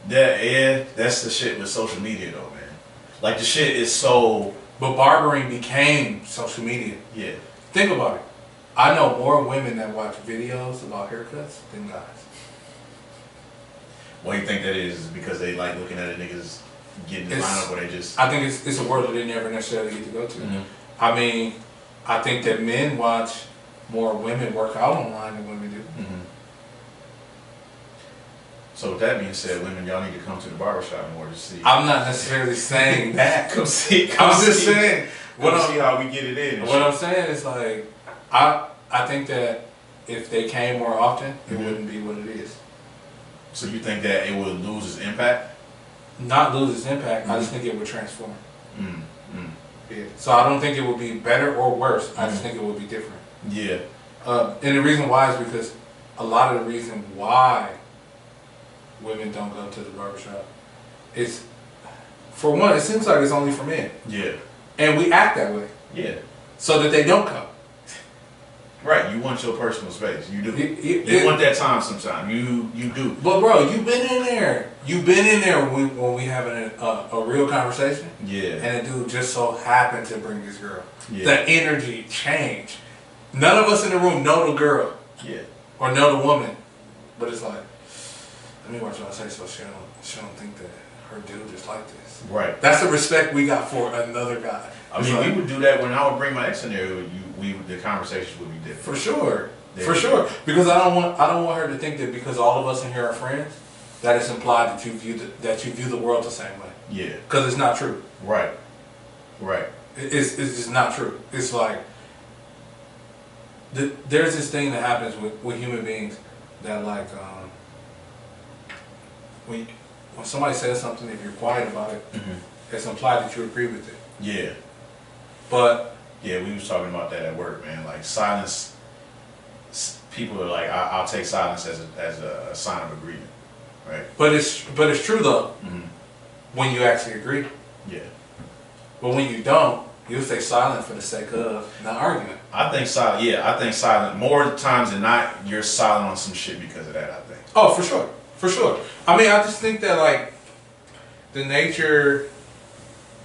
That's the shit with social media though, man. Like the shit is so. But barbering became social media. Yeah. Think about it. I know more women that watch videos about haircuts than guys. Why you think that is? Is it because they like looking at a niggas getting the lineup, or they just? I think it's a world that they never necessarily get to go to. Mhm. I mean, I think that men watch more women work out online than women do. Mhm. So with that being said, women, y'all need to come to the barbershop more to see. I'm not necessarily saying that. come see. I'm just saying. See how we get it in. What I'm saying is like, I think that if they came more often, it wouldn't be what it is. So you think that it would lose its impact? Not lose its impact. I just think it would transform. Mm-hmm. Yeah. So I don't think it would be better or worse. I just think it would be different. Yeah. And the reason why is because a lot of the reason why women don't go to the barbershop is, for one, it seems like it's only for men. Yeah. And we act that way. Yeah. So that they don't come. Right, you want your personal space. You do. You want that time sometime. You do. But bro, you've been in there. You've been in there when we having a real conversation. Yeah. And a dude just so happened to bring this girl. Yeah. The energy changed. None of us in the room know the girl. Yeah. Or know the woman. But it's like, let me watch what I say so she don't think that her dude is like this. Right. That's the respect we got for another guy. I mean, we would do that when I would bring my ex in there. The conversations would be different. For sure. For sure. Because I don't want her to think that because all of us in here are friends, that it's implied that you view the world the same way. Yeah. Because it's not true. Right. Right. It's just not true. It's like there's this thing that happens with human beings that like when somebody says something, if you're quiet about it, it's implied that you agree with it. Yeah. But yeah, we was talking about that at work, man. Like silence, people are like, I'll take silence as a sign of agreement, right? But it's true though. When you actually agree. Yeah. But when you don't, you'll stay silent for the sake of not arguing. I think silent. Yeah, I think silent. More times than not, you're silent on some shit because of that. I think. Oh, for sure, for sure. I mean, I just think that like the nature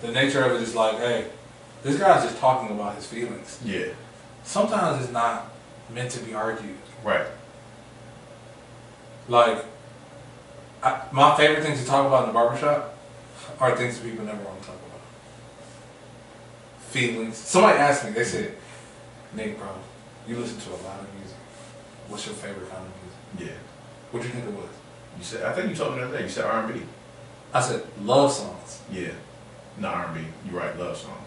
of it is like, hey, this guy's just talking about his feelings. Yeah. Sometimes it's not meant to be argued. Right. Like, my favorite things to talk about in the barbershop are things that people never want to talk about. Feelings. Somebody asked me, they said, Nick, bro, you listen to a lot of music. What's your favorite kind of music? Yeah. What do you think it was? You said, I think you told me the other day, you said R&B. I said, love songs. Yeah. Not R&B. You're right, love songs.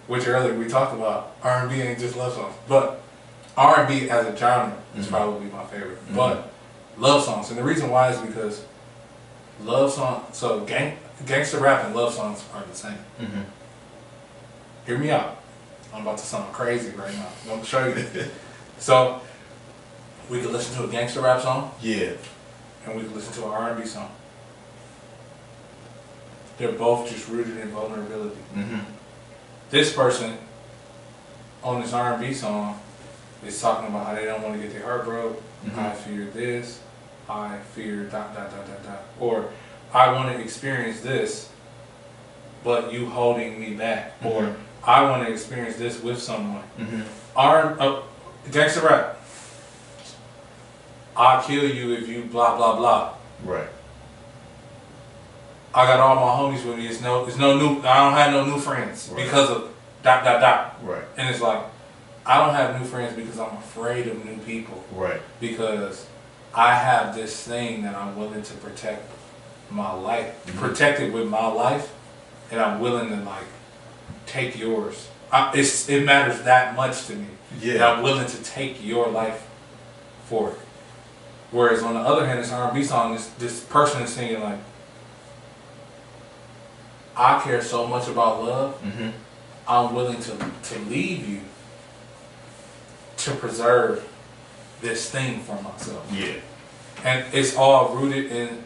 Which earlier we talked about, R&B ain't just love songs. But R&B as a genre is probably my favorite. But love songs. And the reason why is because love songs, so gangster rap and love songs are the same. Hear me out. I'm about to sound crazy right now. I'm going to show you. So, we could listen to a gangster rap song. Yeah. And we could listen to an R&B song. They're both just rooted in vulnerability. This person on this R&B song is talking about how they don't want to get their heart broke. I fear this. I fear ... Or I want to experience this, but you holding me back. Or I want to experience this with someone. Gangster rap. I'll kill you if you blah blah blah. Right. I got all my homies with me. It's no new. I don't have no new friends because of ... Right. And it's like, I don't have new friends because I'm afraid of new people. Right. Because I have this thing that I'm willing to protect my life, protect it with my life, and I'm willing to like take yours. It matters that much to me. Yeah. That I'm willing to take your life for it. Whereas on the other hand, this R&B song, this person is singing like, I care so much about love, I'm willing to leave you to preserve this thing for myself. Yeah. And it's all rooted in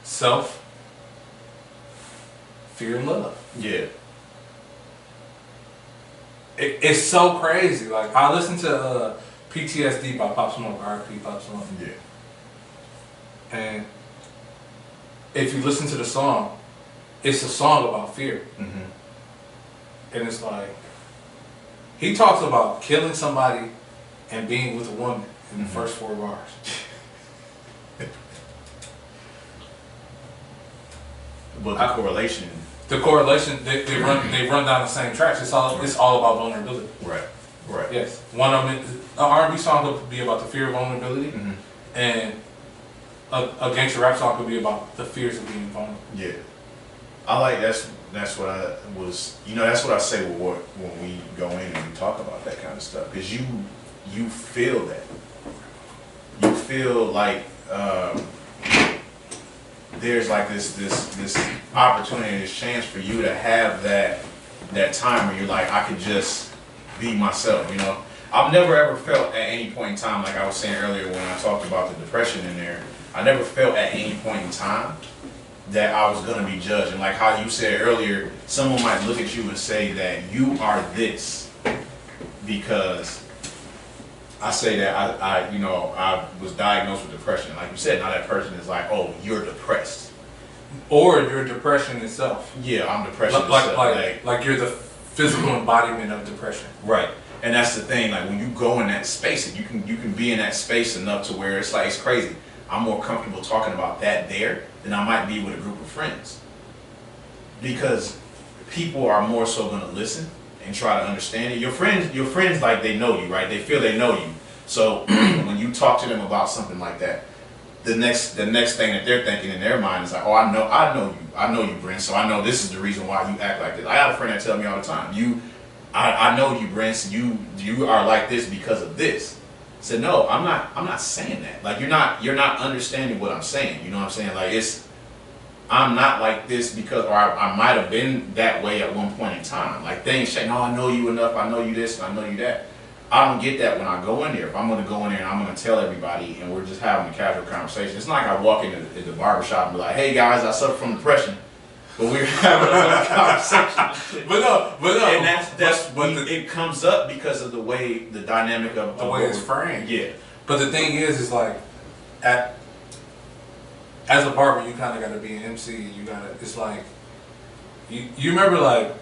self, fear, and love. Yeah. it's so crazy. Like I listen to PTSD by Pop Smoke, R.I.P. Pop Smoke. Yeah. And if you listen to the song, it's a song about fear. Mm-hmm. And it's like, he talks about killing somebody and being with a woman in the first 4 bars. But the correlation. The correlation, they run down the same tracks. It's all about vulnerability. Right. Right. Yes. One of them, an R&B song could be about the fear of vulnerability, and a gangster rap song could be about the fears of being vulnerable. Yeah. I like that's what I was. That's what I say when we go in and we talk about that kind of stuff, because you feel that. You feel like there's like this opportunity, this chance for you to have that time where you're like, I could just be myself. I've never ever felt at any point in time, like I was saying earlier when I talked about the depression in there, I never felt at any point in time that I was gonna be judged. And like how you said earlier, someone might look at you and say that you are this because I say that I was diagnosed with depression. Like you said, now that person is like, oh, you're depressed. Or your depression itself. Yeah, I'm depression. Like you're the physical embodiment of depression. Right. And that's the thing, like when you go in that space, and you can be in that space enough to where it's like, it's crazy. I'm more comfortable talking about that there than I might be with a group of friends. Because people are more so gonna listen and try to understand it. Your friends like they know you, right? They feel they know you. So when you talk to them about something like that, the next thing that they're thinking in their mind is like, oh, I know you, Brent. So I know this is the reason why you act like this. I have a friend that tells me all the time, I know you, Brent. You are like this because of this. I said, no, I'm not saying that. Like you're not understanding what I'm saying. You know what I'm saying? Like I'm not like this because, or I might have been that way at one point in time. Like things say, no, I know you enough. I know you this and I know you that. I don't get that when I go in there. If I'm going to go in there and I'm going to tell everybody and we're just having a casual conversation, it's not like I walk into the barbershop and be like, hey guys, I suffer from depression. But we're having a conversation. But no. And it comes up because of the dynamic of the way it's framed. Yeah. But the thing is like, as a barber, you kind of got to be an MC. It's like, you remember like,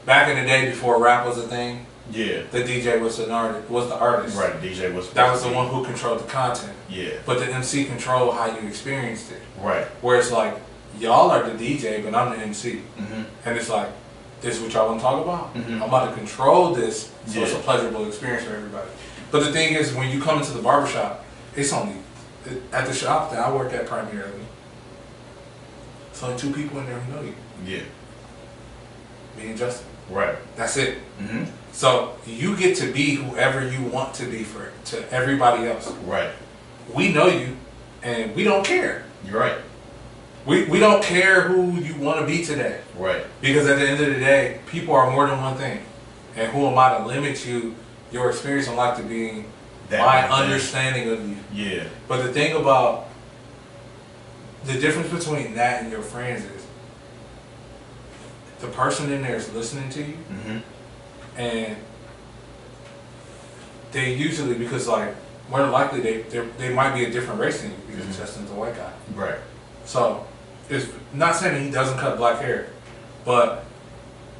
back in the day before rap was a thing? Yeah. The DJ was the artist. Right, the DJ was. That was the one who controlled the content. Yeah. But the MC controlled how you experienced it. Right. Where it's like, y'all are the DJ, but I'm the MC. And it's like, this is what y'all want to talk about? I'm about to control this so it's a pleasurable experience for everybody. But the thing is, when you come into the barbershop, it's only, at the shop that I work at primarily, it's only 2 people in there who know you. Yeah. Me and Justin. Right. That's it. So you get to be whoever you want to be to everybody else. Right. We know you, and we don't care. You're right. We don't care who you want to be today. Right. Because at the end of the day, people are more than one thing. And who am I to limit your experience in life to being my understanding of you? Yeah. But the thing about the difference between that and your friends is the person in there is listening to you, and they usually, because like more than likely they might be a different race than you because Justin's a white guy. Right. So it's not saying that he doesn't cut black hair, but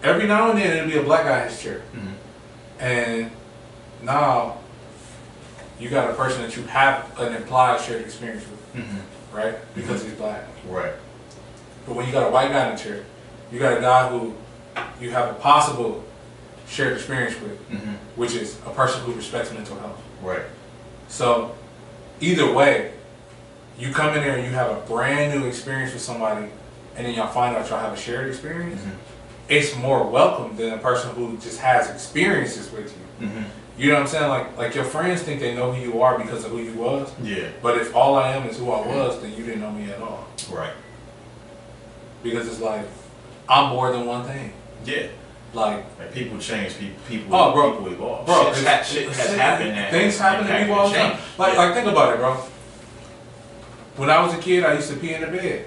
every now and then it'll be a black guy in his chair, and now you got a person that you have an implied shared experience with, right? Because he's black. Right. But when you got a white guy in the chair, you got a guy who you have a possible shared experience with, which is a person who respects mental health. Right. So either way, you come in there and you have a brand new experience with somebody, and then y'all find out y'all have a shared experience. It's more welcome than a person who just has experiences with you. You know what I'm saying? Like your friends think they know who you are because of who you was. Yeah. But if all I am is who I was, then you didn't know me at all. Right. Because it's like, I'm more than one thing. Yeah. Like people change, people evolve. Bro, shit has happened. Things happen to people all the time. Like think about it, bro. When I was a kid, I used to pee in the bed.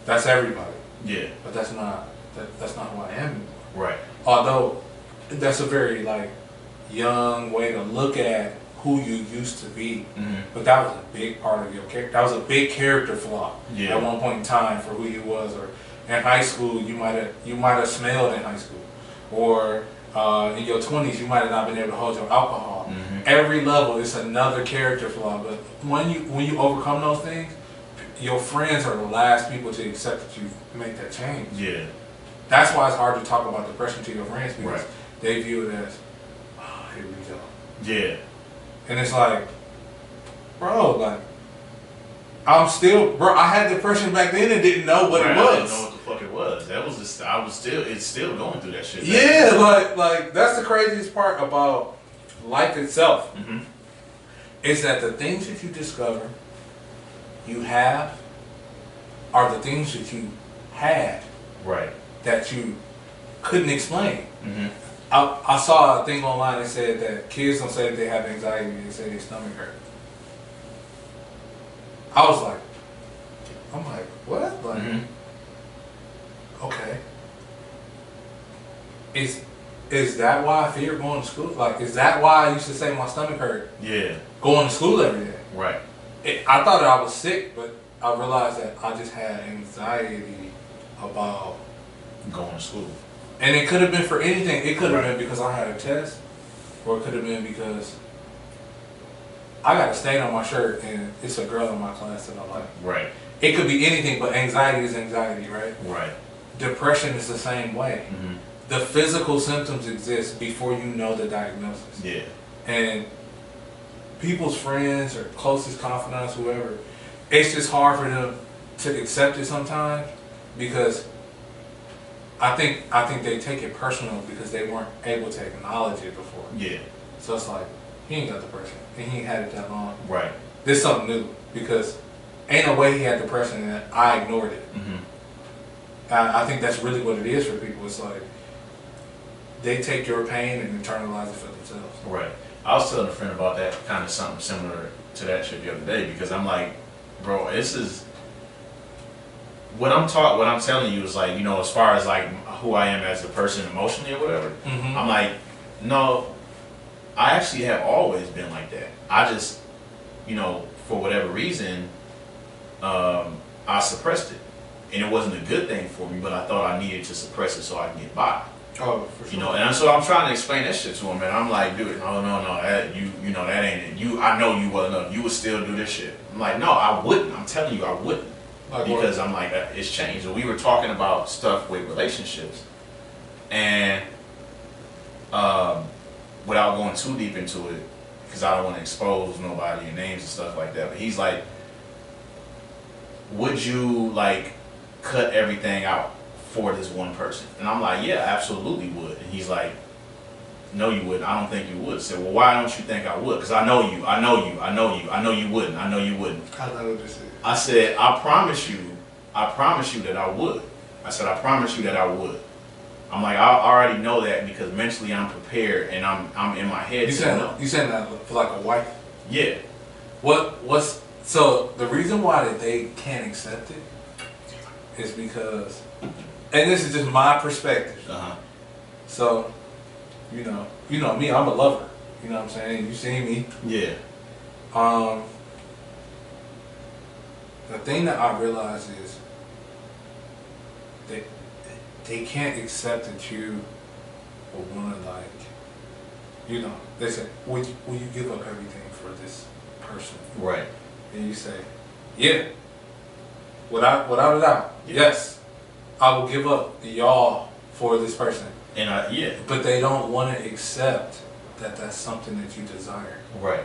That's everybody. Yeah. But that's not who I am anymore. Right. although that's a very like young way to look at who you used to be, but that was a big part of your character. That was a big character flaw at one point in time for who you was. Or in high school, you might have smelled in high school, or in your 20s, you might have not been able to hold your alcohol. Every level is another character flaw, but when you overcome those things, your friends are the last people to accept that you make that change. Yeah. That's why it's hard to talk about depression to your friends, because they view it as, oh, here we go. Yeah. And it's like, bro, like, I had depression back then and didn't know what it was. I didn't know what the fuck it was. That was just, it's still going through that shit. Yeah, like that's the craziest part about life itself. Is that the things that you discover you have are the things that you had. Right. That you couldn't explain. I saw a thing online that said that kids don't say that they have anxiety, they say their stomach hurt. I'm like, what? Like, okay. Is that why I fear going to school? Like, is that why I used to say my stomach hurt? Yeah. Going to school every day. Right. I thought that I was sick, but I realized that I just had anxiety about going to school. And it could have been for anything. It could have been because I had a test, or it could have been because I got a stain on my shirt and it's a girl in my class that I like. Right. It could be anything, but anxiety is anxiety, right? Right. Depression is the same way. The physical symptoms exist before you know the diagnosis. Yeah. And people's friends or closest confidants, whoever, it's just hard for them to accept it sometimes, because I think they take it personal because they weren't able to acknowledge it before. Yeah. So it's like, he ain't got depression and he ain't had it that long. Right. This is something new, because ain't no way he had depression and I ignored it. I think that's really what it is for people. It's like they take your pain and internalize it for themselves. Right. I was telling a friend about that, kind of something similar to that shit the other day, because I'm like, bro, this is what I'm telling you is like, you know, as far as like who I am as a person emotionally or whatever, I'm like, no, I actually have always been like that. I just, you know, for whatever reason, I suppressed it. And it wasn't a good thing for me, but I thought I needed to suppress it so I can get by. Oh, for sure. You know, and so I'm trying to explain that shit to him, and I'm like, dude, no, that, you know, that ain't it. I know you well enough. You would still do this shit. I'm like, no, I wouldn't. I'm telling you, I wouldn't. Like because what? I'm like, it's changed. And we were talking about stuff with relationships, and without going too deep into it, because I don't want to expose nobody and names and stuff like that. But he's like, would you like cut everything out for this one person? And I'm like, yeah, absolutely would. And he's like, no, you wouldn't. I don't think you would. I said, well, why don't you think I would? Because I know you wouldn't. I know you wouldn't. I know this is. I said, I promise you that I would. I said, I promise you that I would. I'm like, I already know that because mentally I'm prepared and I'm in my head. You saying that for like a wife? Yeah. So the reason why that they can't accept it is because, and this is just my perspective. So, you know me, I'm a lover. You know what I'm saying? You seen me. Yeah. The thing that I realize is that they can't accept that you will want to, like, you know, they say, will you give up everything for this person? Right. And you say, yeah. Without a doubt, yes. I will give up y'all for this person. And yeah. But they don't want to accept that that's something that you desire. Right.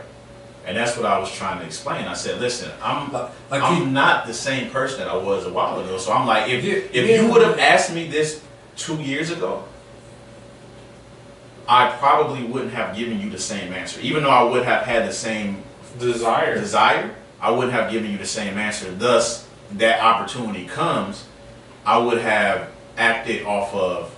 And that's what I was trying to explain. I said, listen, I'm not the same person that I was a while ago. So I'm like, if you would have asked me this 2 years ago, I probably wouldn't have given you the same answer. Even though I would have had the same desire, I wouldn't have given you the same answer. Thus, that opportunity comes, I would have acted off of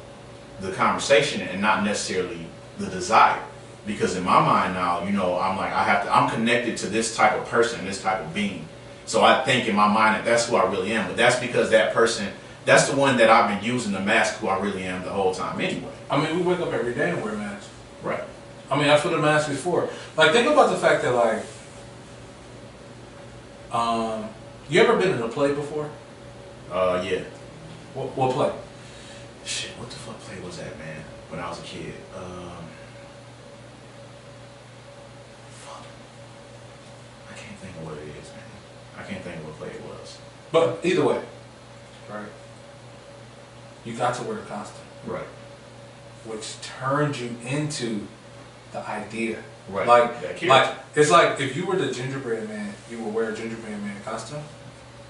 the conversation and not necessarily the desire. Because in my mind now, you know, I'm like, I'm connected to this type of person, this type of being. So I think in my mind that that's who I really am. But that's because that person, that's the one that I've been using to mask who I really am the whole time anyway. I mean, we wake up every day and wear masks. Right. I mean, that's what a mask is for. Like, think about the fact that, like, you ever been in a play before? Yeah. What play? Shit, what the fuck play was that, man? When I was a kid. Fuck. I can't think of what it is, man. I can't think of what play it was. But either way, right? You got to wear a costume. Right. Which turned you into the idea. Right. Like it's like if you were the gingerbread man, you would wear a gingerbread man costume.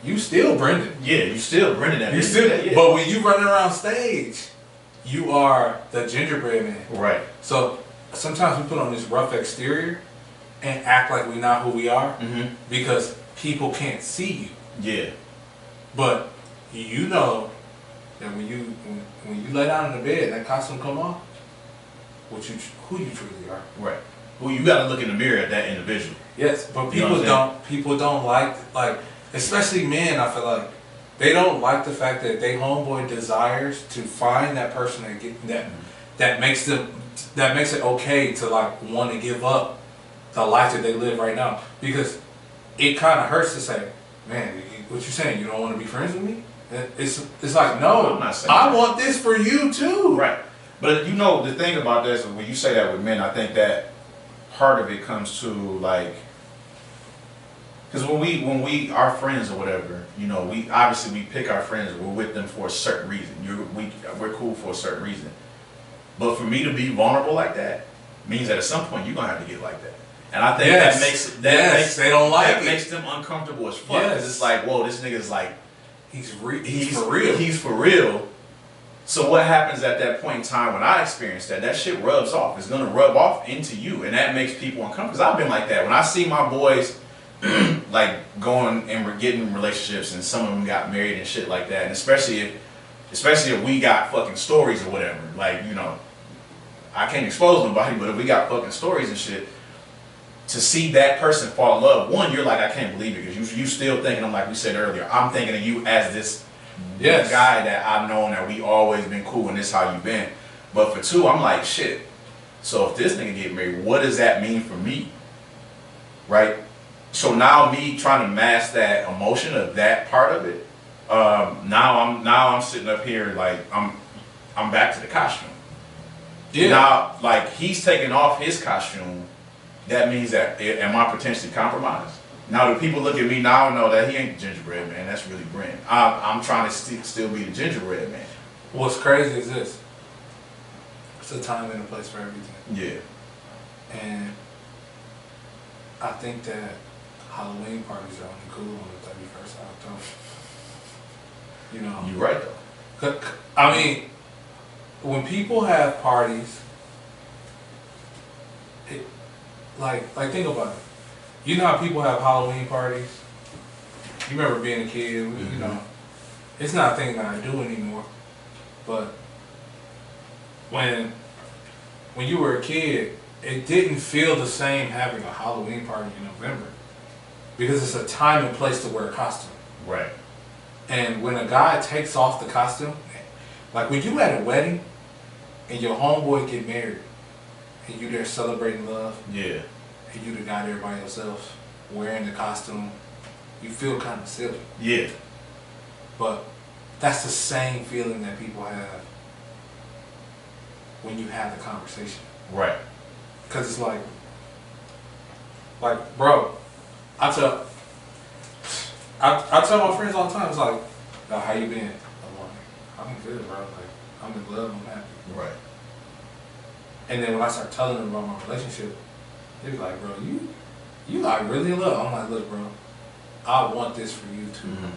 You still Brendan. Yeah, you still Brendan. You still. Yeah. But when you running around stage, you are the gingerbread man. Right. So sometimes we put on this rough exterior and act like we're not who we are because people can't see you. Yeah. But you know that when you lay down in the bed, that costume come off. Who you truly are. Right. Well, you got to look in the mirror at that individual. Yes, but people don't like especially men. I feel like they don't like the fact that they homeboy desires to find that person that makes it okay to like want to give up the life that they live right now, because it kind of hurts to say, man, what you saying? You don't want to be friends with me? It's like, no, I'm not saying I that. want this for you too. Right. But you know, the thing about this, when you say that with men, I think that part of it comes to like, because when we are friends or whatever, you know, we obviously pick our friends, we're with them for a certain reason. We're cool for a certain reason. But for me to be vulnerable like that means that at some point you're gonna have to get like that. And I think that makes they don't like that it. makes them uncomfortable as fuck. Because it's like, whoa, this nigga's like he's for real. He's for real. So what happens at that point in time when I experience that shit rubs off. It's gonna rub off into you, and that makes people uncomfortable. Because I've been like that. When I see my boys like going and getting relationships, and some of them got married and shit like that, and especially if we got fucking stories or whatever, like, you know, I can't expose nobody, but if we got fucking stories and shit, to see that person fall in love, one, you're like, I can't believe it, because you still thinking of, like we said earlier, I'm thinking of you as this guy that I've known, that we always been cool, and this how you been. But for two, I'm like, shit, so if this nigga get married, what does that mean for me? Right? So now me trying to mask that emotion of that part of it, now I'm sitting up here like I'm back to the costume. Yeah. Now, like, he's taking off his costume. That means that am I potentially compromised? Now, the people look at me now and know that he ain't the gingerbread man. That's really Brent. I'm trying to still be the gingerbread man. What's crazy is this: it's a time and a place for everything. Yeah. And I think that Halloween parties are only cool on the 31st of October. You know. You're right though. I mean, when people have parties, like think about it. You know how people have Halloween parties? You remember being a kid, you know. It's not a thing that I do anymore. But when you were a kid, it didn't feel the same having a Halloween party in November. Because it's a time and place to wear a costume. Right. And when a guy takes off the costume, like when you at a wedding and your homeboy get married and you there celebrating love, yeah, and you the guy there by yourself wearing the costume, you feel kind of silly. Yeah. But that's the same feeling that people have when you have the conversation. Right. Because it's like, bro, I tell my friends all the time, it's like, yo, how you been? I'm good, bro. Like, I'm in love, I'm happy. Right. And then when I start telling them about my relationship, they be like, bro, you like really in love? I'm like, look, bro, I want this for you too. Mm-hmm.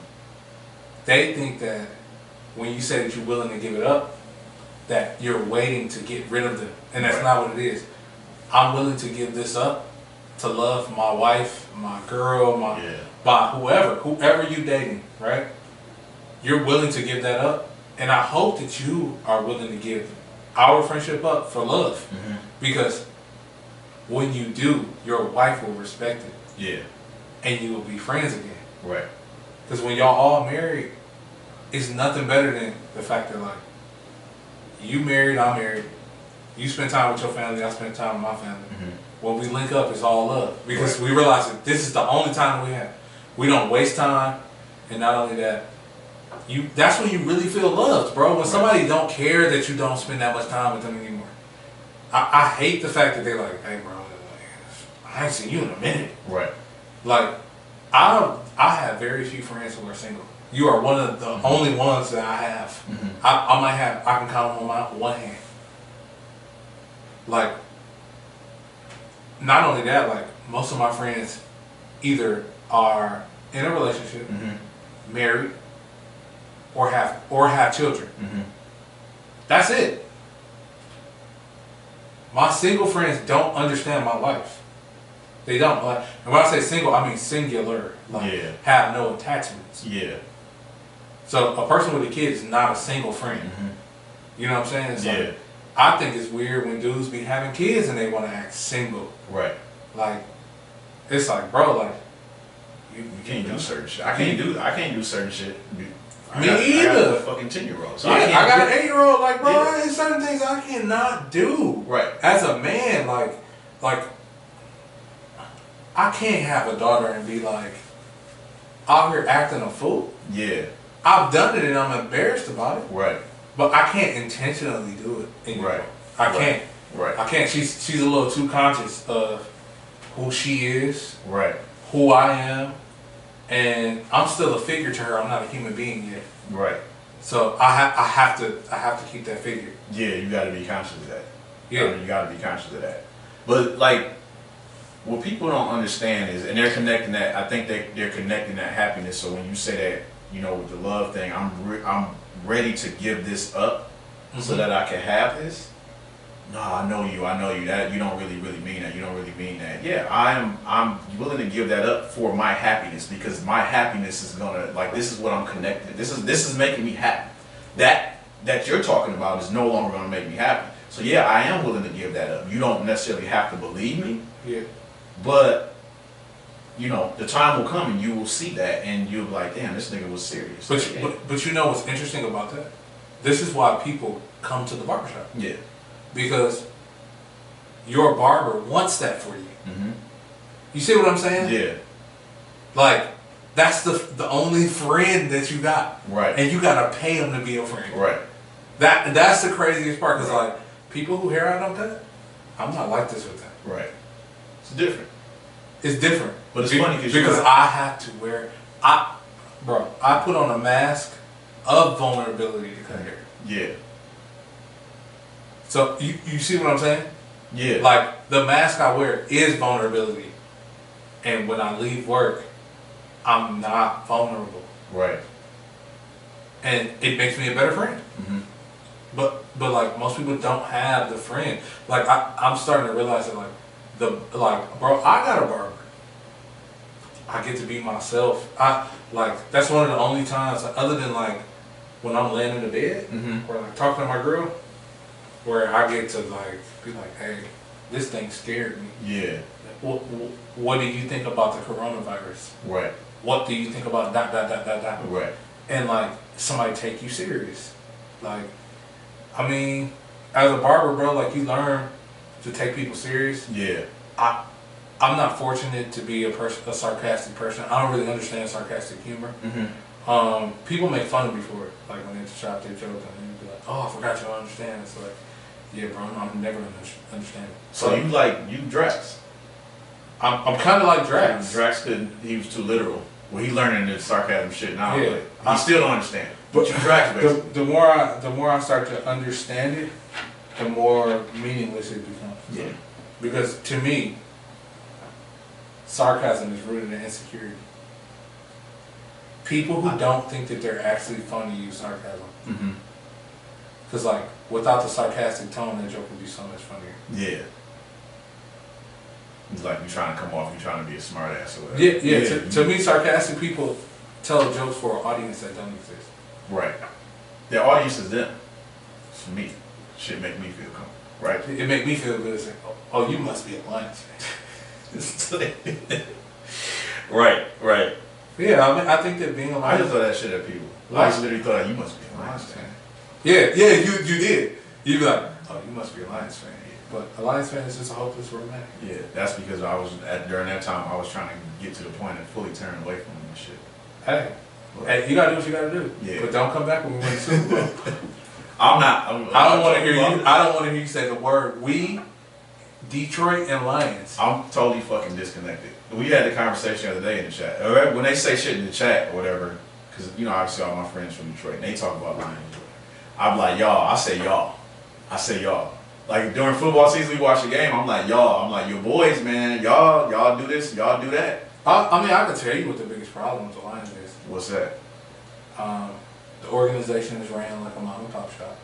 They think that when you say that you're willing to give it up, that you're waiting to get rid of them. And that's not what it is. I'm willing to give this up to love my wife, my girl, my whoever you dating, right? You're willing to give that up. And I hope that you are willing to give our friendship up for love. Mm-hmm. Because when you do, your wife will respect it. Yeah. And you will be friends again. Right. Because when y'all all married, it's nothing better than the fact that, like, You married, I'm married. You spend time with your family, I spend time with my family. When we link up, it's all love. Because we realize that this is the only time we have. We don't waste time. And not only that, that's when you really feel loved, bro. When somebody don't care that you don't spend that much time with them anymore. I hate the fact that they're like, hey, bro, I ain't seen you in a minute. Right. Like, I have very few friends who are single. You are one of the only ones that I have. I can count them on my one hand. Like, not only that, like, most of my friends either are in a relationship, married, or have children. That's it. My single friends don't understand my life. They don't. Like, and when I say single, I mean singular. Like, have no attachments. Yeah. So a person with a kid is not a single friend. You know what I'm saying? It's like, I think it's weird when dudes be having kids and they want to act single. Right. Like, it's like, bro, like, you can't do certain shit. I can't do certain shit. Me either. I got a fucking 10-year-old. So I got an 8-year-old. Like, bro, there's certain things I cannot do. Right. As a man, like, I can't have a daughter and be like out here acting a fool. Yeah. I've done it and I'm embarrassed about it. Right. But I can't intentionally do it anymore. Right. I can't. Right. I can't. She's a little too conscious of who she is. Right. Who I am. And I'm still a figure to her. I'm not a human being yet. Right. So I have to keep that figure. Yeah, you got to be conscious of that. Yeah, you got to be conscious of that. But like, what people don't understand is, and they're connecting that. I think they're connecting that happiness. So when you say that, you know, with the love thing, I'm ready to give this up so that I can have this. No, I know you. That you don't really mean that. You don't really mean that. Yeah, I'm willing to give that up for my happiness, because my happiness is gonna, like, this is what I'm connected. This is making me happy. That you're talking about is no longer gonna make me happy. So yeah, I am willing to give that up. You don't necessarily have to believe me. Yeah. But you know, the time will come and you will see that, and you'll be like, damn, this nigga was serious. But you know what's interesting about that? This is why people come to the barbershop. Yeah. Because your barber wants that for you. You see what I'm saying? Yeah. Like, that's the only friend that you got. Right. And you gotta pay him to be a friend. Right. That's the craziest part, because like, people who hair out on that, I'm not like this with them. Right. It's different. It's different. But it's funny because I have to wear, I put on a mask of vulnerability to cut hair. Yeah. So you see what I'm saying? Yeah. Like, the mask I wear is vulnerability, and when I leave work, I'm not vulnerable. Right. And it makes me a better friend. But like, most people don't have the friend. Like, I'm starting to realize that, like, bro, I got a barber. I get to be myself. That's one of the only times, other than like when I'm laying in the bed or like talking to my girl, where I get to like be like, hey, this thing scared me. Yeah. What do you think about the coronavirus? Right. What do you think about that? Right. And like, somebody take you serious. Like, I mean, as a barber, bro, like, you learn to take people serious. Yeah. I'm not fortunate to be a sarcastic person. I don't really understand sarcastic humor. People make fun of me for it. Like, when they shop their joke, and they be like, oh, I forgot you don't understand. It's like, yeah, bro, I'm never gonna understand it. So you Drax. I'm kind of like Drax. Drax he was too literal. Well, he learning the sarcasm shit now. Yeah. But he still don't understand. But you Drax, basically. The more I start to understand it, the more meaningless it becomes. Yeah. Because to me, sarcasm is rooted in insecurity. People who don't think that they're actually funny use sarcasm. Because like, without the sarcastic tone, that joke would be so much funnier. Yeah. It's like you're trying to come off, you're trying to be a smart ass or whatever. Yeah. To me, sarcastic people tell jokes for an audience that don't exist. Right. The audience is them. For me. Shit make me feel comfortable. Right? It make me feel good. It's like, oh, you must be a Lions fan. Right. Yeah, I mean, I think that being a I just thought that shit at people. I just literally thought, you must be a Lions fan. Yeah, you did. You'd be like, oh, you must be a Lions fan. But a Lions fan is just a hopeless romantic. Yeah, that's because I was during that time I was trying to get to the point and fully turn away from him and shit. Hey, you gotta do what you gotta do. Yeah. But don't come back when we win the Super Bowl. I don't want to hear you. I don't want to hear you say the word we, Detroit and Lions. I'm totally fucking disconnected. We had the conversation the other day in the chat. When they say shit in the chat or whatever, because obviously all my friends from Detroit and they talk about Lions. I'm like y'all. I say y'all. Like during football season, we watch the game. I'm like y'all. I'm like your boys, man. Y'all do this. Y'all do that. I mean, I can tell you what the biggest problem with the Lions is. What's that? The organization is ran like a mom and pop shop.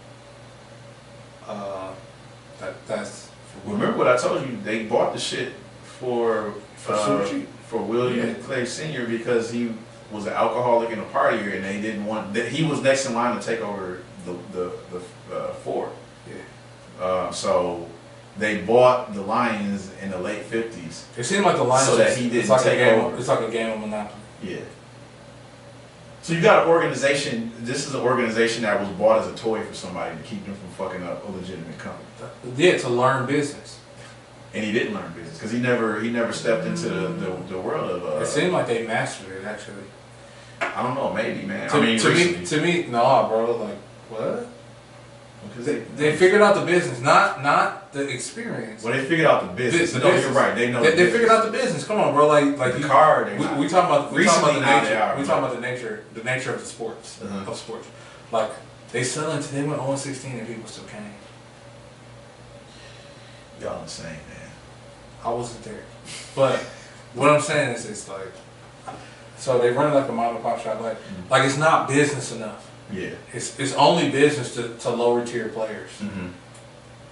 That's. Remember what I told you? They bought the shit for William Clay Sr. because he was an alcoholic and a partier, and they didn't want that. He was next in line to take over the Ford. Yeah. So they bought the Lions in the late '50s. It seemed like the Lions so that he didn't take over. It's like a game of Monopoly. Yeah. So you got an organization. This is an organization that was bought as a toy for somebody to keep them from fucking up a legitimate company. Yeah, to learn business. And he didn't learn business because he never stepped into the world of. It seemed like they mastered it actually. I don't know, maybe, man. To me, nah, bro. Like what? Because they figured out the business, not the experience. Well, they figured out the business. No, you're right. They know. They figured out the business. Come on, bro. Like the car. We talking about the nature. We talking about the nature of the sports of sports. Like they selling to they went 0-16 and people still came. Y'all insane, man. I wasn't there, but what I'm saying is it's like so they run like a mom and pop shop. Like it's not business enough. Yeah. It's only business to lower tier players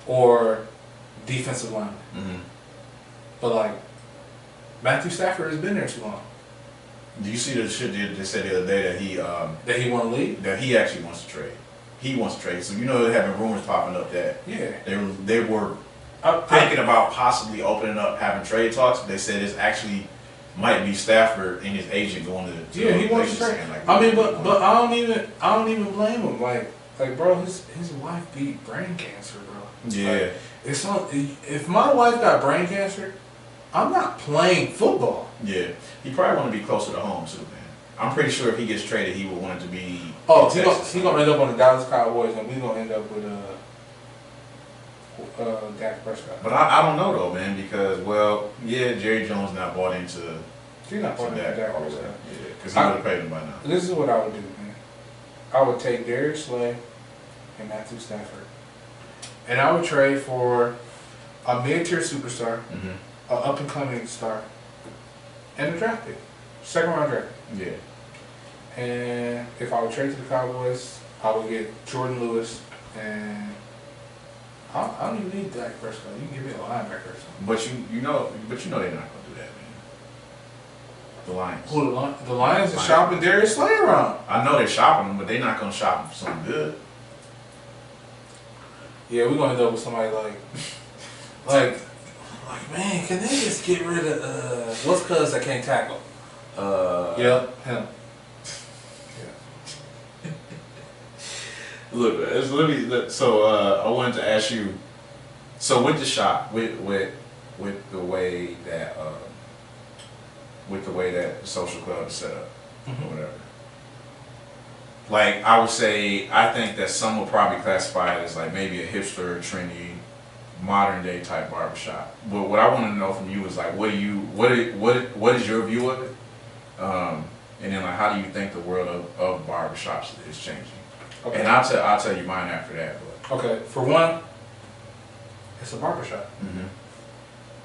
or defensive linemen. But like Matthew Stafford has been there too long. Do you see the shit they said the other day that he want to leave? That he actually wants to trade. He wants to trade. So there have been rumors popping up that they were thinking about possibly opening up having trade talks. They said it's actually might be Stafford and his agent going to he wants to trade. Like, I mean, but I don't even blame him. Like bro, his wife beat brain cancer, bro. Yeah. Like, it's not. If my wife got brain cancer, I'm not playing football. Yeah. He probably want to be closer to home too, man. I'm pretty sure if he gets traded, he would want it to be. Oh, he gonna end up on the Dallas Cowboys, and we gonna end up with Dak Prescott. But I don't know though, man, because Jerry Jones not bought into. He's not bought into Dak Prescott. Yeah, because he would have paid him by now. This is what I would do, man. I would take Darius Slay and Matthew Stafford, and I would trade for a mid-tier superstar, an up-and-coming star, and a draft pick, second-round draft. Yeah. And if I would trade to the Cowboys, I would get Jordan Lewis and. I don't even need Dak Prescott. You can give me a linebacker or something. But you know they're not gonna do that, man. The Lions. Who the Lions are shopping Darius Slay around. I know they're shopping him, but they're not gonna shop him for something good. Yeah, we're gonna end up with somebody like man, can they just get rid of what's cuz that can't tackle? Yep, him. Look, so I wanted to ask you. So with the shop, with the way that the social club is set up, or whatever. Like I would say, I think that some will probably classify it as like maybe a hipster, trendy, modern day type barbershop. But what I want to know from you is like, what is your view of it? And then like, how do you think the world of barbershops is changing? Okay. And I'll tell you mine after that. But. Okay, for one, it's a barbershop.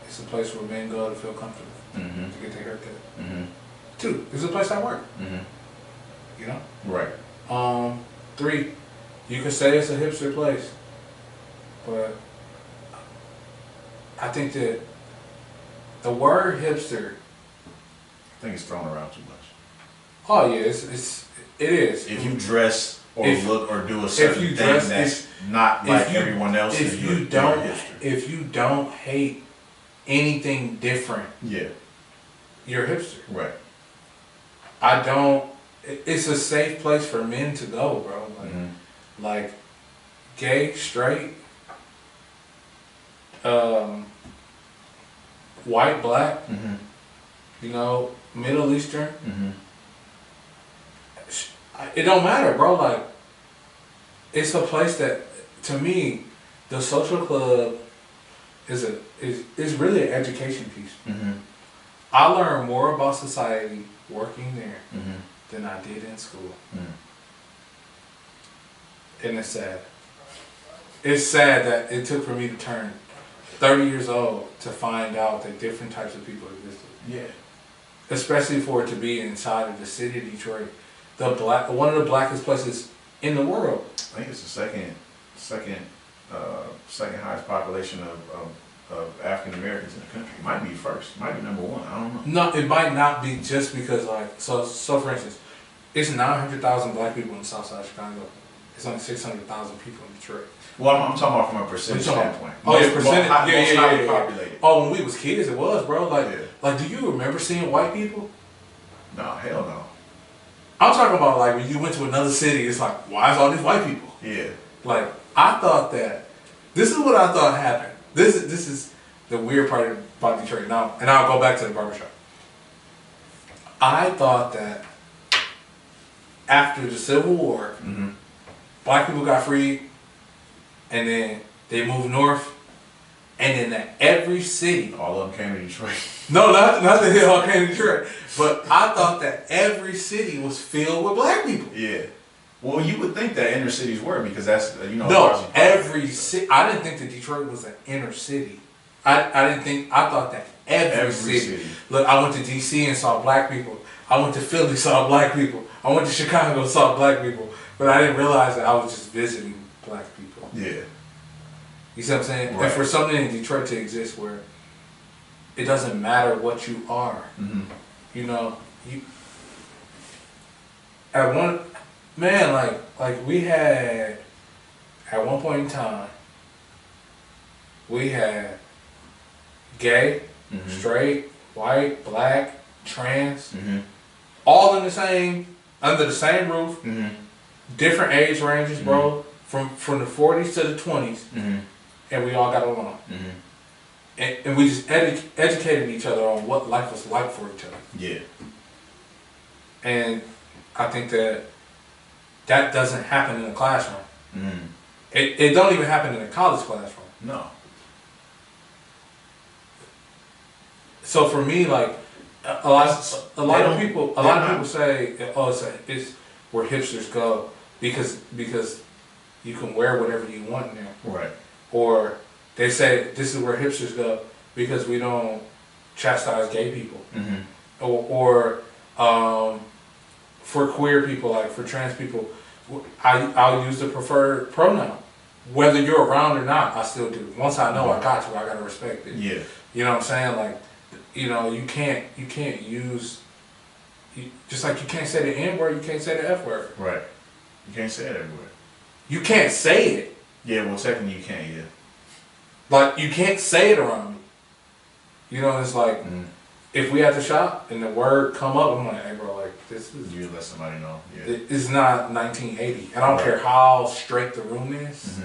It's a place where men go to feel comfortable to get their haircut. 2, it's a place I work. You know? Right. 3, you could say it's a hipster place, but I think that the word hipster. I think it's thrown around too much. Oh yeah, it is. If you dress or look or do a certain thing that's not like everyone else, if you don't hate anything different, you're a hipster. Right. I don't. It's a safe place for men to go, bro. Like gay, straight, white, black, you know, Middle Eastern. It don't matter, bro. Like, it's a place that, to me, the social club is really an education piece. I learned more about society working there than I did in school. And it's sad. It's sad that it took for me to turn 30 years old to find out that different types of people existed. Yeah. Especially for it to be inside of the city of Detroit, one of the blackest places in the world. I think it's the second highest population of African Americans in the country. It might be first. It might be number one. I don't know. No, it might not be just because, like, so for instance, it's 900,000 black people in the South Side of Chicago. It's only 600,000 people in Detroit. Well, I'm talking about from a percentage standpoint. Oh, yeah, percentage. Highly populated. Oh, when we was kids, it was, bro. Like, do you remember seeing white people? No, hell no. I'm talking about, like, when you went to another city, it's like, why is all these white people? Yeah. Like, I thought that, this is what I thought happened. This is the weird part about Detroit now, and I'll go back to the barbershop. I thought that after the Civil War, black people got freed, and then they moved north, and then that every city, all of them came to Detroit. No, not that they all came to Detroit, but I thought that every city was filled with black people. Yeah. Well, you would think that inner cities were, because that's, you know. No, every city. I didn't think that Detroit was an inner city. I thought that every city. Look, I went to DC and saw black people. I went to Philly, saw black people. I went to Chicago, saw black people. But I didn't realize that I was just visiting black people. Yeah. You see what I'm saying? Right. And for something in Detroit to exist where it doesn't matter what you are, you know, at one, man, like we had, at one point in time, we had gay, straight, white, black, trans, all in the same, under the same roof, different age ranges, bro, from the 40s to the 20s, and we all got along. And we just educated each other on what life was like for each other. Yeah. And I think that doesn't happen in a classroom. It don't even happen in a college classroom. No. So for me, like, a lot of people say, oh, it's where hipsters go because you can wear whatever you want in there. Right. Or they say this is where hipsters go because we don't chastise gay people. Or for queer people, like for trans people, I'll use the preferred pronoun. Whether you're around or not, I still do. Once I know I got to respect it. Yeah. You know what I'm saying? Like, you know, you can't use, just like you can't say the N word, you can't say the F word. Right. You can't say it everywhere. You can't say it. Yeah, well, technically you can't, yeah. Like, you can't say it around me. You know, it's like, if we at the shop and the word come up, I'm like, hey, bro, like, this is... You let somebody know, yeah. It's not 1980. And I don't care how straight the room is.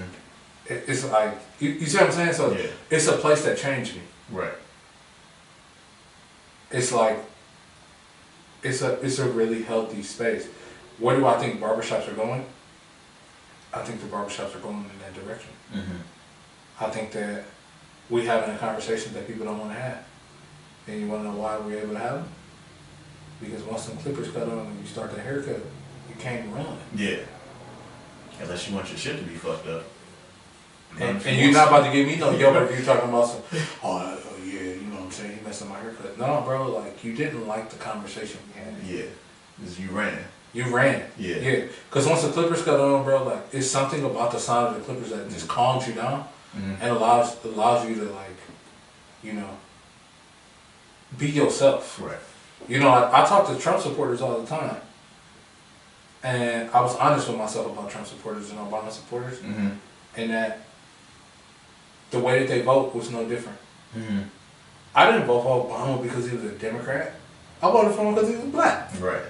It's like, you see what I'm saying? So, it's a place that changed me. Right. It's like, it's a really healthy space. Where do I think barbershops are going? I think the barbershops are going in that direction. I think that we having a conversation that people don't want to have. And you want to know why we're able to have them? Because once some clippers cut on and you start the haircut, you can't run. Yeah. Unless you want your shit to be fucked up. And you're not about to give me no yellow if you're talking about some, oh yeah, you know what I'm saying, you messed up my haircut. No, bro, like, you didn't like the conversation we had. Yeah. Because you ran. You ran. Yeah. Yeah. Because once the clippers cut on, bro, like, it's something about the sound of the clippers that just calms you down and allows you to, like, you know, be yourself. Right. You know, I talk to Trump supporters all the time. And I was honest with myself about Trump supporters and Obama supporters. And that the way that they vote was no different. I didn't vote for Obama because he was a Democrat. I voted for him because he was black. Right.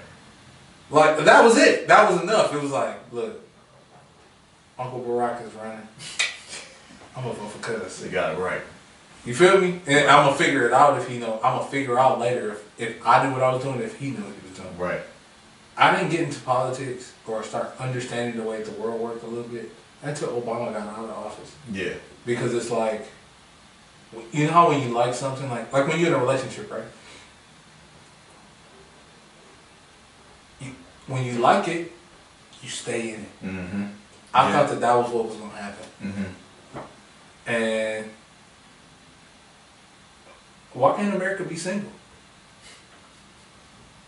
Like, that was it. That was enough. It was like, look, Uncle Barack is running, I'm gonna vote for Cuz. They got it right. You feel me? And I'm gonna figure it out if he know. I'm gonna figure out later if I knew what I was doing, if he knew what he was doing. Right. I didn't get into politics or start understanding the way the world worked a little bit until Obama got out of office. Yeah. Because it's like, you know how when you like something, like when you're in a relationship, right? When you like it, you stay in it. Mm-hmm. I thought that was what was gonna happen. Mm-hmm. And why can't America be single?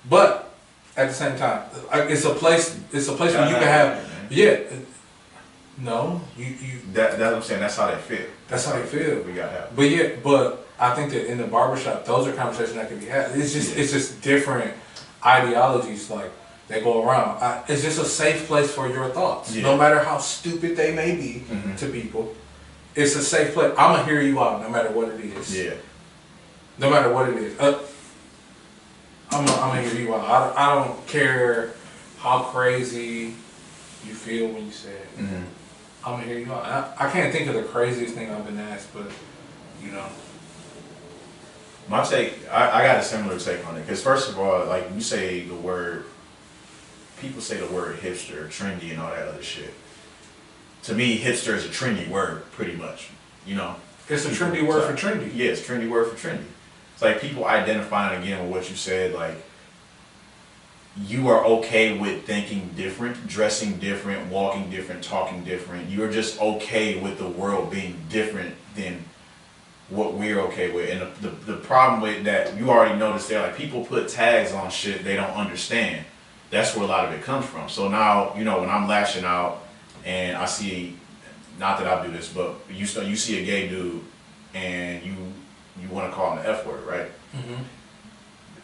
But at the same time, it's a place. It's a place where you can have. Yeah. No, you. That's what I'm saying. That's how they feel. That's how they feel. We gotta have. But yeah, but I think that in the barbershop, those are conversations that can be had. It's just different ideologies like that go around. It's just a safe place for your thoughts, no matter how stupid they may be to people. It's a safe place. I'm gonna hear you out, no matter what it is. Yeah. No matter what it is. I'm gonna hear you out. I don't care how crazy you feel when you say it. Mm-hmm. I'm gonna hear you out. I can't think of the craziest thing I've been asked, but you know. My take, I got a similar take on it. Because first of all, like you say the word, people say the word hipster, trendy, and all that other shit. To me, hipster is a trendy word, pretty much. You know. It's a trendy word for trendy. Yeah, it's a trendy word for trendy. It's like people identifying again with what you said, like you are okay with thinking different, dressing different, walking different, talking different. You're just okay with the world being different than what we're okay with. And the problem with that, you already noticed there, like people put tags on shit they don't understand. That's where a lot of it comes from. So now, you know, when I'm lashing out and I see, not that I do this, but you see a gay dude and you want to call him the F word, right? Mm-hmm.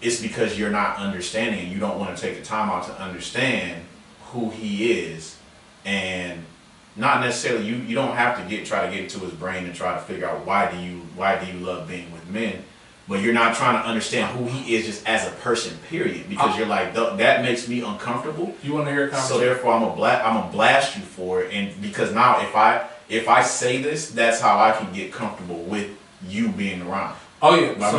It's because you're not understanding and you don't want to take the time out to understand who he is, and not necessarily you don't have to try to get into his brain and try to figure out why do you love being with men, but you're not trying to understand who he is just as a person, period, because you're like that makes me uncomfortable. You want to hear a conversation? So therefore I'm gonna blast you for it, and because now if I say this, that's how I can get comfortable with you being around. Oh yeah, by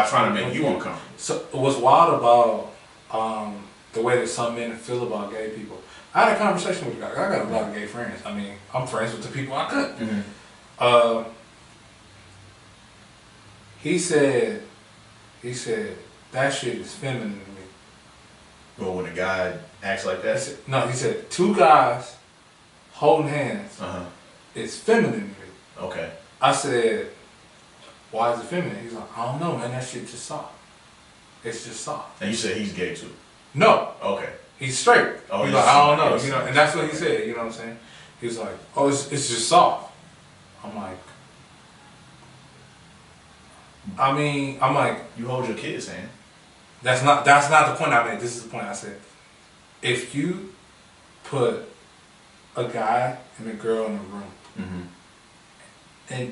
trying to make you uncomfortable. So what's wild about the way that some men feel about gay people? I had a conversation with a guy. I got a lot of gay friends. I mean, I'm friends with the people I cut. Mm-hmm. He said that shit is feminine to me. Well, when a guy acts like that, he said two guys holding hands is feminine to me. Okay. I said, why is it feminine? He's like, I don't know, man. That shit just soft. It's just soft. And you said he's gay too? No. Okay. He's straight. Oh, he's like, I don't know, you know, and that's what he said. You know what I'm saying? He was like, oh, it's just soft. I'm like, you hold your kid's hand. That's not the point I made. This is the point I said. If you put a guy and a girl in a room,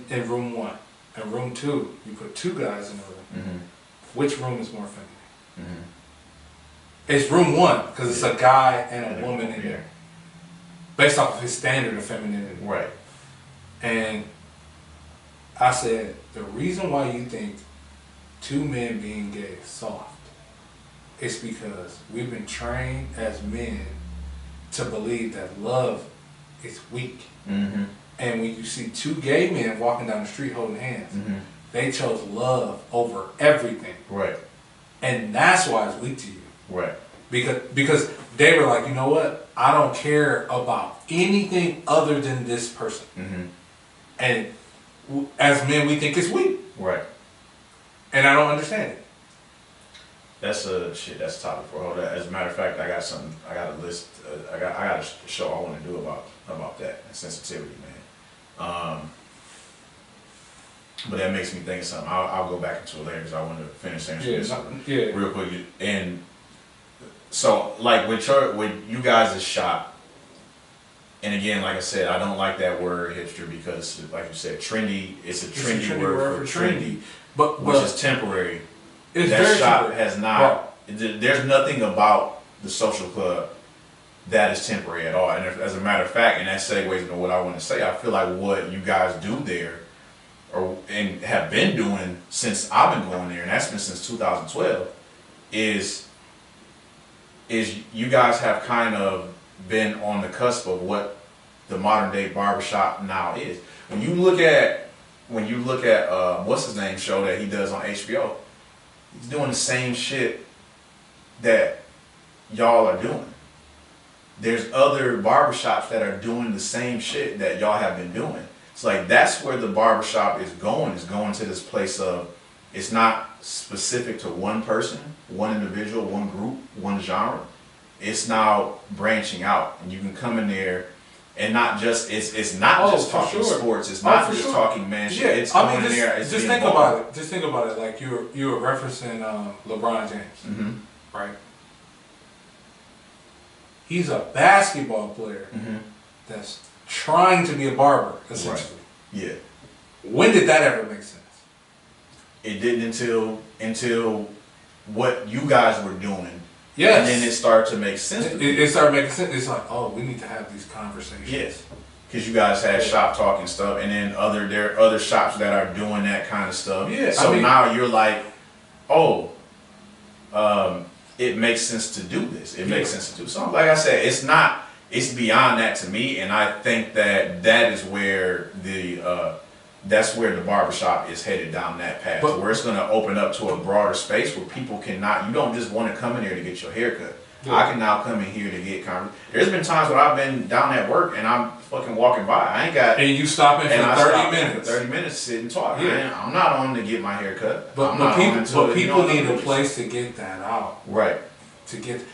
in room one, and room two, you put two guys in a room, which room is more feminine? It's room one, because it's a guy and a woman in there, based off of his standard of femininity. Right. And I said, the reason why you think two men being gay is soft is because we've been trained as men to believe that love is weak. And when you see two gay men walking down the street holding hands, they chose love over everything. Right. And that's why it's weak to you. Right. Because they were like, you know what? I don't care about anything other than this person. And as men, we think it's weak. Right. And I don't understand it. That's a topic for all that. As a matter of fact, I got a list. I got a show I want to do about that and sensitivity, man. But that makes me think of something. I'll go back into it later because I want to finish answering this real quick. And so, like with you guys' shop, and again, like I said, I don't like that word hipster because, like you said, trendy. It's a trendy word for trendy, which is temporary. It's that very shop temporary. has not. There's nothing about the social club that is temporary at all. And if, as a matter of fact, and that segues into what I want to say, I feel like what you guys do there, and have been doing since I've been going there, and that's been since 2012, is you guys have kind of been on the cusp of what the modern day barbershop now is. When you look at what's his name show that he does on HBO, he's doing the same shit that y'all are doing. There's other barbershops that are doing the same shit that y'all have been doing. It's like that's where the barbershop is going to this place of, it's not specific to one person, one individual, one group, one genre. It's now branching out, and you can come in there and not just it's not just talking sports. It's not just talking man shit. It's going in there. Just think about it. Just think about it. Like you were referencing LeBron James, right? He's a basketball player that's trying to be a barber, essentially. Right. Yeah. When did that ever make sense? It didn't until what you guys were doing. Yes. And then it started to make sense. It started making sense. It's like, oh, we need to have these conversations. Yes. Because you guys had shop talk and stuff, and then there are other shops that are doing that kind of stuff. Yeah. So now you're like, oh, it makes sense to do this. It makes sense to do something. Like I said, it's beyond that to me, and I think that is where that's where the barbershop is headed, down that path, where it's going to open up to a broader space where people cannot, you don't just want to come in here to get your hair cut. Yeah. I can now come in here to get There's been times when I've been down at work and I'm fucking walking by. I ain't got. And you stopping for 30 minutes. 30 minutes to sit and talk. Yeah. I'm not on to get my hair cut. But people need a place to get that out. Right. To get,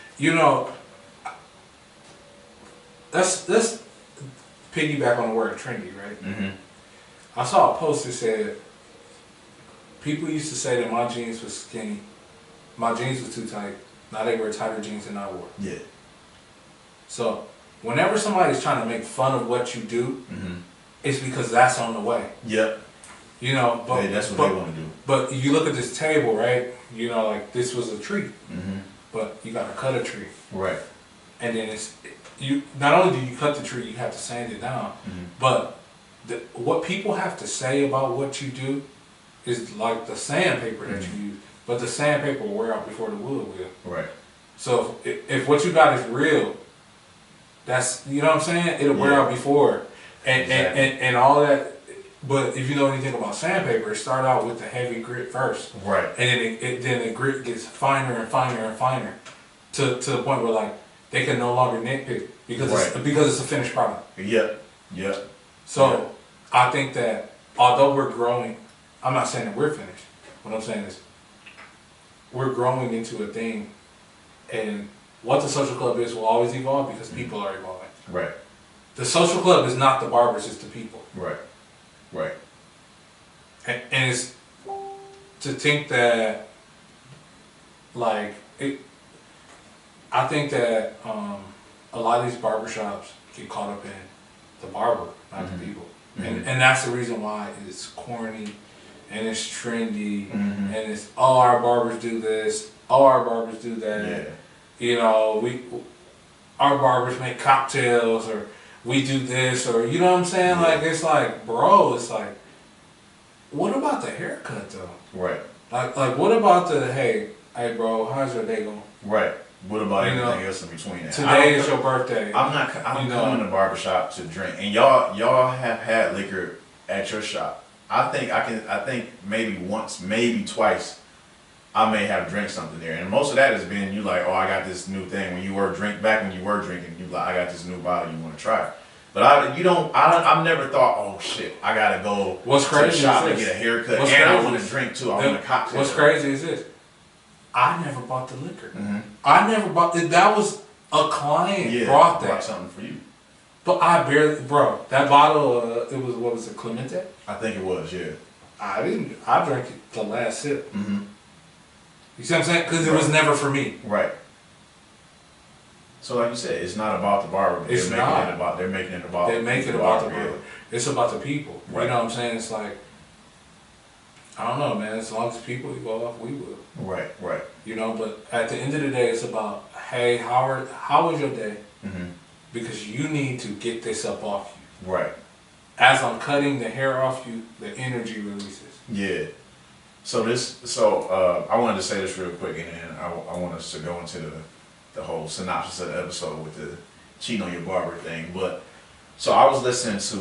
let's piggyback on the word trendy, right? Mm-hmm. I saw a post that said, people used to say that my jeans was skinny. My jeans was too tight. Now they wear tighter jeans than I wore. Yeah. So, whenever somebody's trying to make fun of what you do, it's because that's on the way. Yep. But that's what they want to do. But you look at this table, right? Like this was a tree. But you gotta cut a tree. Right. And then you not only do you cut the tree, you have to sand it down. But what people have to say about what you do is like the sandpaper that you use, but the sandpaper will wear out before the wood will. Right. So if what you got is real, that's, you know what I'm saying? It'll wear out before, and all that. But if you know anything about sandpaper, it starts out with the heavy grit first. Right. And then the grit gets finer and finer and finer, to the point where like they can no longer nitpick because it's a finished product. Yep. Yep. So. I think that although we're growing, I'm not saying that we're finished. What I'm saying is we're growing into a thing, and what the social club is will always evolve because people are evolving. Right. The social club is not the barbers, it's the people. Right. Right. And it's to think that, like, I think that a lot of these barbershops get caught up in the barber, not the people. And that's the reason why it's corny and it's trendy and it's, oh, our barbers do this, oh, our barbers do that. Yeah. Our barbers make cocktails, or we do this, or you know what I'm saying? Yeah. Like, it's like, bro, it's like, what about the haircut though? Right. Like what about the, hey bro, how's your day going? Right. What about everything else in between that? Today is your birthday. I'm coming to barbershop to drink, and y'all have had liquor at your shop. I think maybe once, maybe twice, I may have drank something there, and most of that has been you like, oh, I got this new thing. When you were drinking, you like, I got this new bottle you want to try. But I've never thought, oh shit, I gotta go to the shop and get a haircut, and I want to drink too. I want a cocktail. What's crazy is this. I never bought the liquor. I never bought it. That was a client brought that. Brought something for you. But I barely, bro, that bottle, it was, what was it, Clemente? I think it was, yeah. I drank it the last sip. You see what I'm saying? Because it was never for me. Right. So like you said, it's not about the barber. But they're making it about the barber. It's about the people. Right. You know what I'm saying? It's like, I don't know, man. As long as people evolve, we will. Right, right. But at the end of the day, it's about, hey, how was your day? Mm-hmm. because you need to get this up off you. Right. As I'm cutting the hair off you, the energy releases. Yeah. So I wanted to say this real quick, and then I want us to go into the whole synopsis of the episode with the cheating on your barber thing. But so I was listening to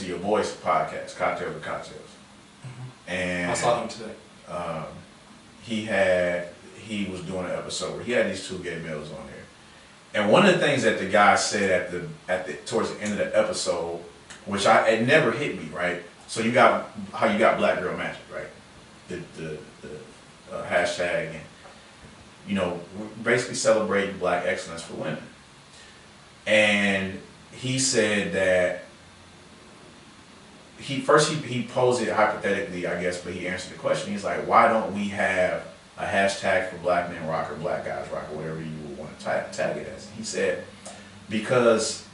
your boy's podcast, Cocktails with Cocktails, and I saw him today. He was doing an episode where he had these two gay males on there, and one of the things that the guy said towards the end of the episode, which it never hit me, right? So you got Black Girl Magic, right? The hashtag, and we're basically celebrating Black excellence for women. And he said that he posed it hypothetically, I guess, but he answered the question. He's like, why don't we have a hashtag for Black men rock or Black guys rock or whatever you would want to tag it as? He said because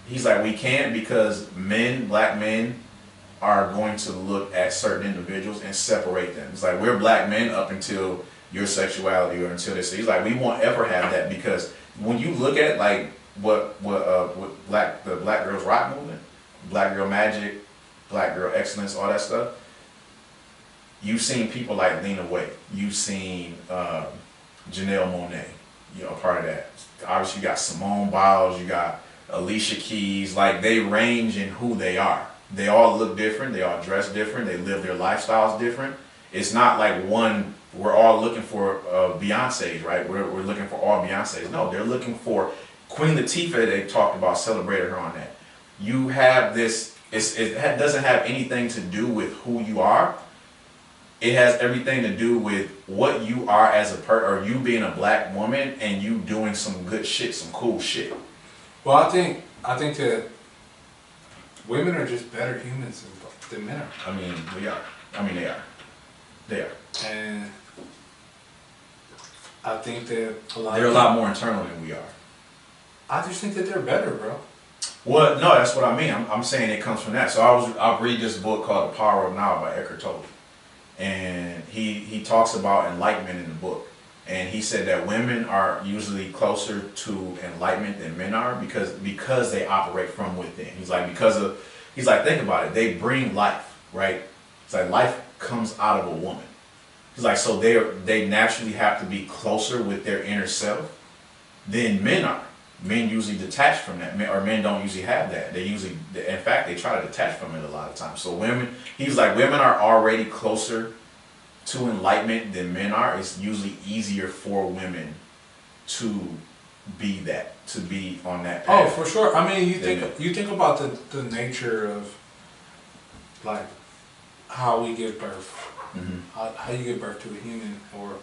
he's like, we can't, because Black men are going to look at certain individuals and separate them. It's like, we're Black men up until your sexuality or until this. He's like, we won't ever have that, because when you look at like what the Black Girls Rock movement, Black Girl Magic, Black Girl Excellence, all that stuff, you've seen people like Lena Waithe, you've seen Janelle Monáe, part of that. Obviously you got Simone Biles, you got Alicia Keys. Like, they range in who they are. They all look different, they all dress different, they live their lifestyles different. It's not like we're all looking for Beyonce's, right? We're looking for all Beyonce's. No, they're looking for Queen Latifah. They talked about, celebrated her on that. You have this, it doesn't have anything to do with who you are. It has everything to do with what you are as or you being a Black woman and you doing some good shit, some cool shit. Well, I think that women are just better humans than men are. I mean, we are. I mean, they are. They are. And I think that they're a lot more internal than we are. I just think that they're better, bro. Well, no, that's what I mean. I'm saying it comes from that. So I'll read this book called The Power of Now by Eckhart Tolle. And he talks about enlightenment in the book. And he said that women are usually closer to enlightenment than men are because they operate from within. He's like, think about it. They bring life, right? It's like life comes out of a woman. He's like, so they naturally have to be closer with their inner self than men are. Men usually detach from that, or men don't usually have that. In fact, they try to detach from it a lot of times. So he's like, women are already closer to enlightenment than men are. It's usually easier for women to be on that path. Oh, for sure. I mean, you think about the nature of like how we give birth, how you give birth to a human, or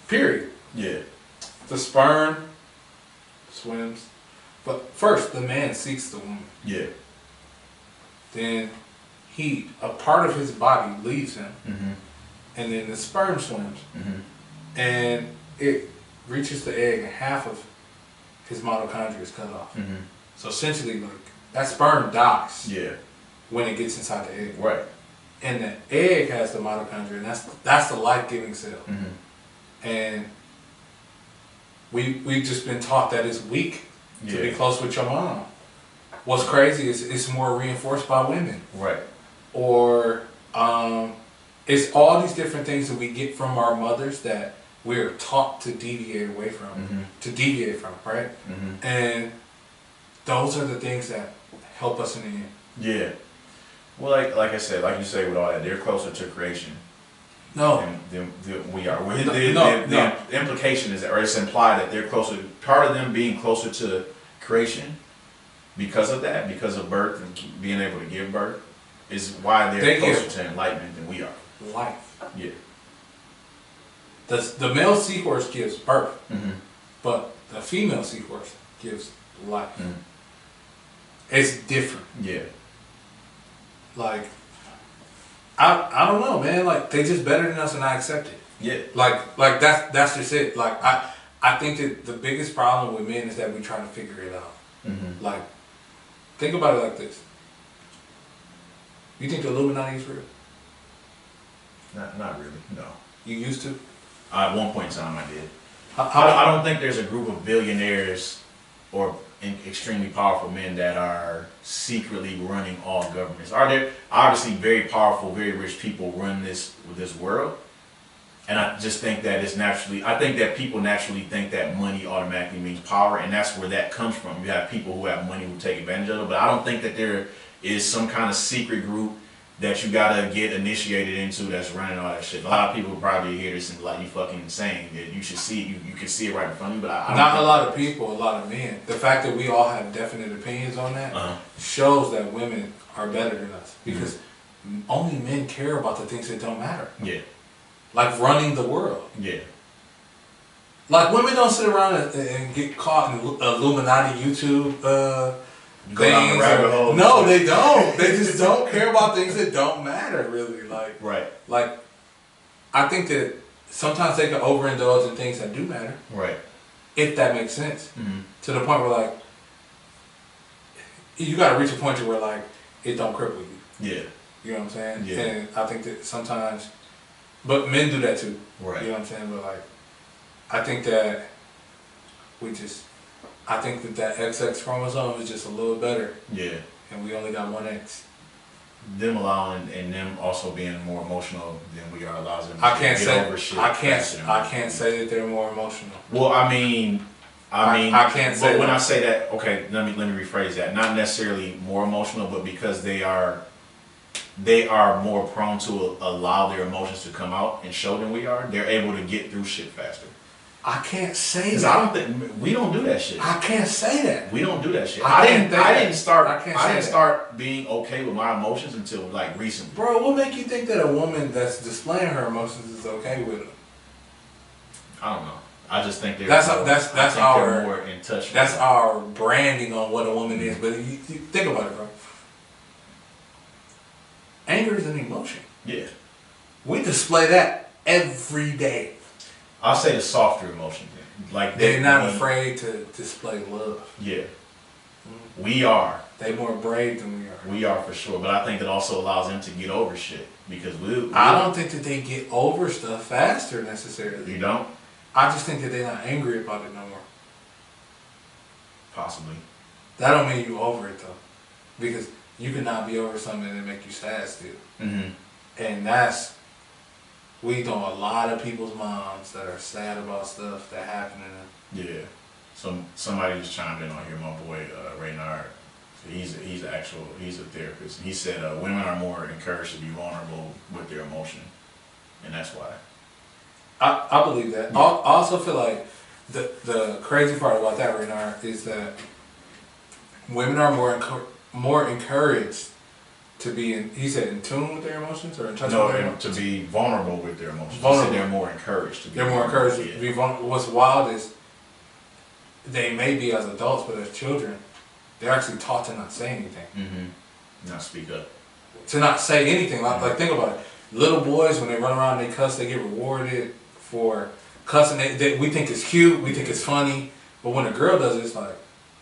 period. Yeah. The sperm swims, but first the man seeks the woman. Yeah. Then a part of his body leaves him, Mm-hmm. and then the sperm swims, Mm-hmm. and it reaches the egg, and half of his mitochondria is cut off. Mm-hmm. So essentially, like, that sperm dies. Yeah. When it gets inside the egg. Right. And the egg has the mitochondria, and that's the life-giving cell. Mm-hmm. And we've just been taught that it's weak to be close with your mom. What's crazy is it's more reinforced by women. Right. Or it's all these different things that we get from our mothers that we're taught to deviate away from, right? Mm-hmm. And those are the things that help us in the end. Yeah. Well, like I said, like you say with all that, they're closer to creation. No. Than we are. No. The implication is, or it's implied that they're closer. Part of them being closer to creation, because of that, because of birth and being able to give birth, is why they're closer to enlightenment than we are. Life. Yeah. The male seahorse gives birth, Mm-hmm. but the female seahorse gives life. Mm-hmm. It's different. Yeah. Like, I don't know, man. Like, they just better than us, and I accept it. Yeah. Like that's just it. Like, I think that the biggest problem with men is that we try to figure it out. Mm-hmm. Like, think about it like this. You think the Illuminati is real? Not really. No. You used to? At one point in time, I did. I don't think there's a group of billionaires or extremely powerful men that are secretly running all governments. Are there obviously very powerful, very rich people run this world? And I just think that it's naturally, I think that people naturally think that money automatically means power, and that's where that comes from. You have people who have money who take advantage of it, but I don't think that there is some kind of secret group that you gotta get initiated into that's running all that shit. A lot of people probably hear this and be like, you fucking insane. That you should see it, you can see it right in front of you, but I don't not a lot of people, a lot of men. The fact that we all have definite opinions on that shows that women are better than us, because only men care about the things that don't matter. Yeah. Like running the world. Yeah. Like women don't sit around and get caught in Illuminati YouTube Go down the rabbit hole. No, they don't. They just don't care about things that don't matter, really. Like, right. Like, I think that sometimes they can overindulge in things that do matter. Right. If that makes sense. To the point where, like, you got to reach a point to where, like, it don't cripple you. Yeah. You know what I'm saying? Yeah. And I think that sometimes, but men do that too. Right. You know what I'm saying? But, like, I think that I think that XX chromosome is just a little better. Yeah. And we only got one X. Them allowing and them also being more emotional than we are allows them to get over shit. I can't say that they're more emotional. Well, I mean, I can't say. But when I say that, okay, let me rephrase that. Not necessarily more emotional, but because they are more prone to allow their emotions to come out and show than we are. They're able to get through shit faster. I can't say that. I don't think we don't do that shit. I can't say that. We don't do that shit. I didn't start being okay with my emotions until like recently. Bro, what make you think that a woman that's displaying her emotions is okay with them? I don't know. I just think they're they're more in touch. That's our branding on what a woman is. But you think about it, bro. Anger is an emotion. Yeah. We display that every day. I'll say the softer emotions. Like they're not afraid to display love. Yeah. We are. They're more brave than we are. We are for sure. But I think it also allows them to get over shit. Because I don't think that they get over stuff faster necessarily. You don't? I just think that they're not angry about it no more. Possibly. That don't mean you over it though. Because you cannot be over something that make you sad still. And we know a lot of people's moms that are sad about stuff that happened to them. Yeah. Somebody just chimed in on here, my boy Raynard. So he's a therapist. He said women are more encouraged to be vulnerable with their emotion, and that's why. I believe that. Yeah. I also feel like the crazy part about that, Raynard, is that women are more encouraged to be in tune with their emotions or in touch with their emotions? To be vulnerable with their emotions. They're more encouraged to be They're more encouraged to be vulnerable. What's wild is they may be as adults, but as children, they're actually taught to not say anything. Not speak up. To not say anything. Like think about it. Little boys, when they run around and they cuss, they get rewarded for cussing. We think it's cute, we think it's funny, but when a girl does it, it's like,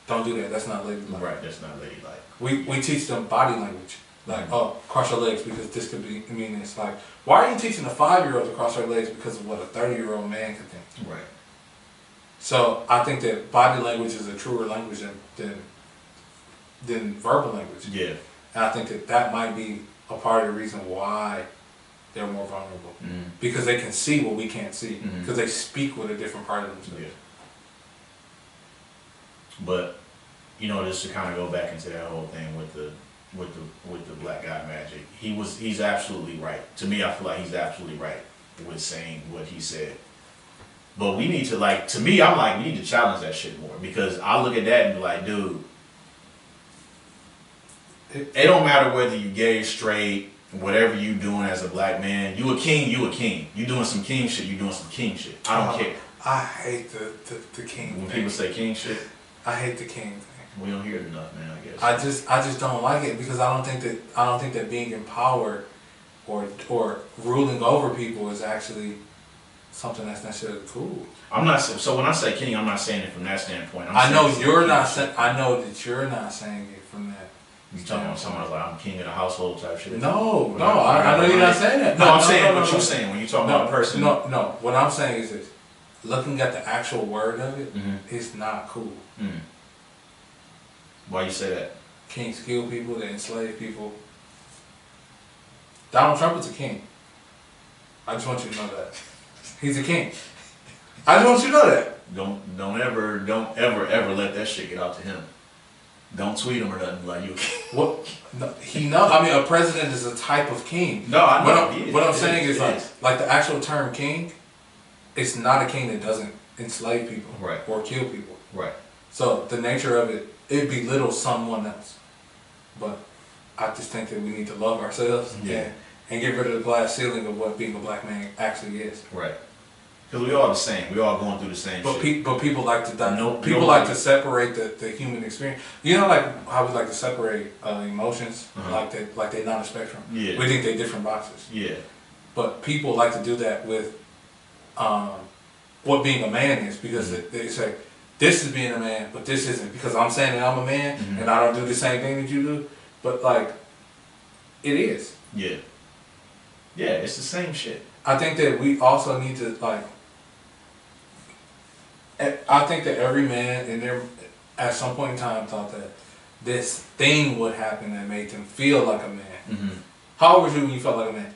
don't do that. That's not ladylike. Right, that's not ladylike. We teach them body language. Like, oh, cross your legs because this could be, it's like, why are you teaching a 5-year-old to cross their legs because of what a 30-year-old man could think? Right. So I think that body language is a truer language than verbal language. Yeah. And I think that might be a part of the reason why they're more vulnerable. Because they can see what we can't see. Because they speak with a different part of themselves. Yeah. But, just to kind of go back into that whole thing with the black guy magic, he's absolutely right. To me, I feel like he's absolutely right with saying what he said. But we need to we need to challenge that shit more, because I look at that and be like, dude, it don't matter whether you gay, straight, whatever you doing as a black man, you a king, you a king. You doing some king shit, you doing some king shit. I don't care. I hate the king when thing. People say king shit. I hate the king thing. We don't hear it enough, man, I guess. I just don't like it, because I don't think that being in power or ruling over people is actually something that's necessarily cool. So when I say king, I'm not saying it from that standpoint. I know that you're not saying it from that. You talking about someone like, I'm king of the household type shit? No, I know you're not saying that. No, I'm saying what you're saying when you talk about a person. No, what I'm saying is this. looking at the actual word of it, Mhm. it's not cool. Mm. Why you say that? Kings kill people, they enslave people. Donald Trump is a king. I just want you to know that. He's a king. I just want you to know that. Don't ever let that shit get out to him. Don't tweet him or nothing like you. What? No, he knows. I mean, a president is a type of king. No, I know. What I'm saying is like the actual term king, it's not a king that doesn't enslave people Right. or kill people. Right. So the nature of it belittles someone else. But I just think that we need to love ourselves and get rid of the glass ceiling of what being a black man actually is. Right. Because we all the same. We all going through the same shit. But people like to Nobody- like to separate the human experience. You know, like how we like to separate emotions, like they not a spectrum. Yeah. We think they're different boxes. Yeah. But people like to do that with what being a man is, because they say this is being a man, but this isn't, because I'm saying that I'm a man and I don't do the same thing that you do. But like, it is. Yeah. Yeah, it's the same shit. I think that we also need to like. I think that every man in there, at some point in time, thought that this thing would happen that made them feel like a man. Mm-hmm. How old were you when you felt like a man?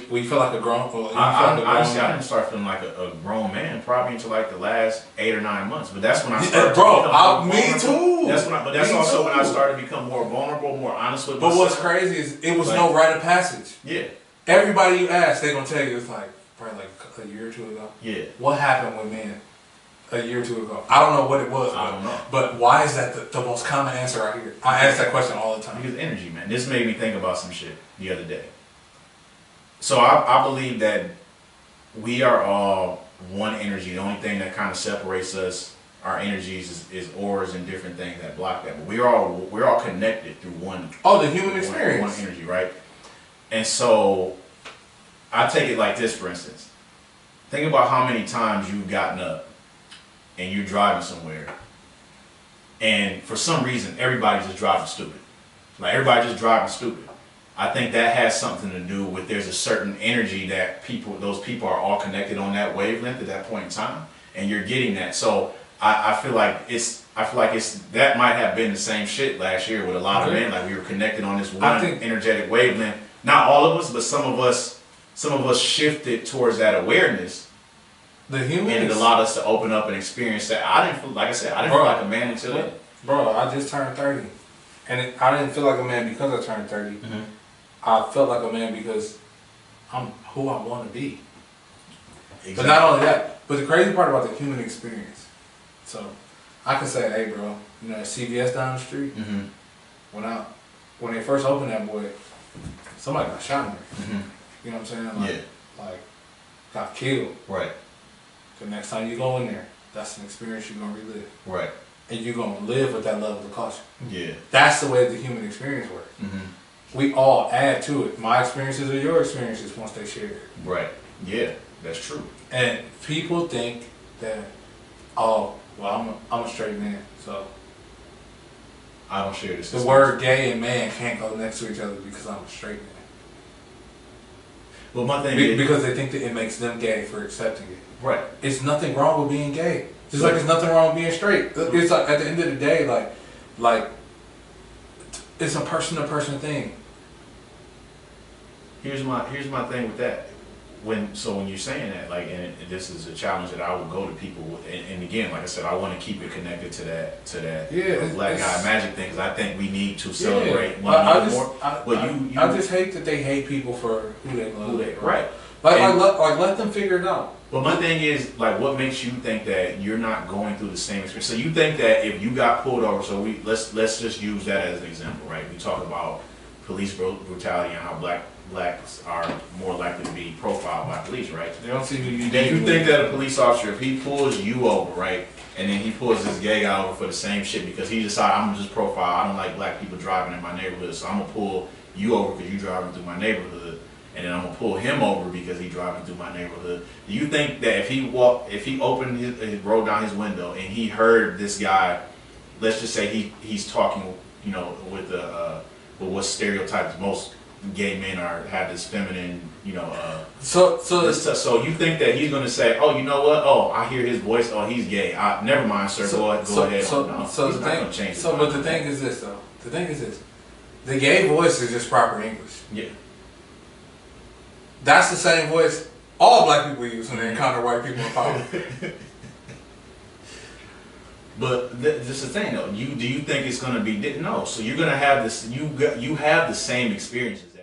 We feel like a grown. Honestly, I didn't start feeling like a grown man probably until like the last 8 or 9 months. But that's when I started. Me too. That's also when I stared to become more vulnerable, more honest with myself. But what's crazy is it was no rite of passage. Yeah. Everybody you ask, they're gonna tell you it's like probably like a year or two ago. Yeah. What happened with men a year or two ago? I don't know what it was. I don't know. But why is that the most common answer I hear? I ask that question all the time. Because energy, man. This made me think about some shit the other day. So I believe that we are all one energy. The only thing that kind of separates us, our energies, is auras and different things that block that. But we're all connected through one. Oh, the human experience. One energy, right? And so I take it like this, for instance. Think about how many times you've gotten up and you're driving somewhere, and for some reason everybody's just driving stupid. Like everybody's just driving stupid. I think that has something to do with there's a certain energy that those people are all connected on that wavelength at that point in time, and you're getting that. So I feel like it's that might have been the same shit last year with a lot of men. Like we were connected on this one energetic wavelength. Not all of us, but some of us shifted towards that awareness. The human, and it allowed us to open up and experience that. I didn't feel like a man until then. Bro, I just turned 30, and I didn't feel like a man because I turned 30. Mm-hmm. I felt like a man because I'm who I want to be. Exactly. But not only that, but the crazy part about the human experience. So I can say, hey, bro, you know, CVS down the street. Mm-hmm. When they first opened that boy, somebody got shot in there. Mm-hmm. You know what I'm saying? Like got killed. Right. The next time you go in there, that's an experience you're gonna relive. Right. And you're gonna live with that level of caution. Yeah. That's the way the human experience works. Mm-hmm. We all add to it. My experiences are your experiences once they share it. Right. Yeah, that's true. And people think that, oh, well, I'm a straight man, so I don't share this. the word gay and man can't go next to each other because I'm a straight man. Well, my thing is because they think that it makes them gay for accepting it. Right. It's nothing wrong with being gay. Just like there's nothing wrong with being straight. It's like at the end of the day, like it's a person to person thing. Here's my thing with that. When you're saying that, like, and this is a challenge that I would go to people with, and again, like I said, I want to keep it connected to that black guy magic thing, because I think we need to celebrate one another more. I just hate that they hate people for who they love. Right. Let them figure it out. But my thing is, like, what makes you think that you're not going through the same experience? So you think that if you got pulled over, so let's just use that as an example, right? We talk about police brutality and how blacks are more likely to be profiled by police, right? They don't see who you. Then you think that a police officer, if he pulls you over, right, and then he pulls this gay guy over for the same shit because he decided I'm gonna just profile, I don't like black people driving in my neighborhood, so I'm gonna pull you over because you driving through my neighborhood, and then I'm gonna pull him over because he driving through my neighborhood. Do you think that if he opened his rolled down his window and he heard this guy, let's just say he's talking, you know, with what's stereotyped most gay men have this feminine, So so you think that he's gonna say, oh, you know what? Oh, I hear his voice. Oh, he's gay. Never mind, sir. Go ahead. No, so he's the not thing, gonna change. but the thing is this though. The thing is this. The gay voice is just proper English. Yeah. That's the same voice all black people use when they encounter white people in power. But this is the thing though. Do you think it's gonna be no? So you're gonna have this. You have the same experiences.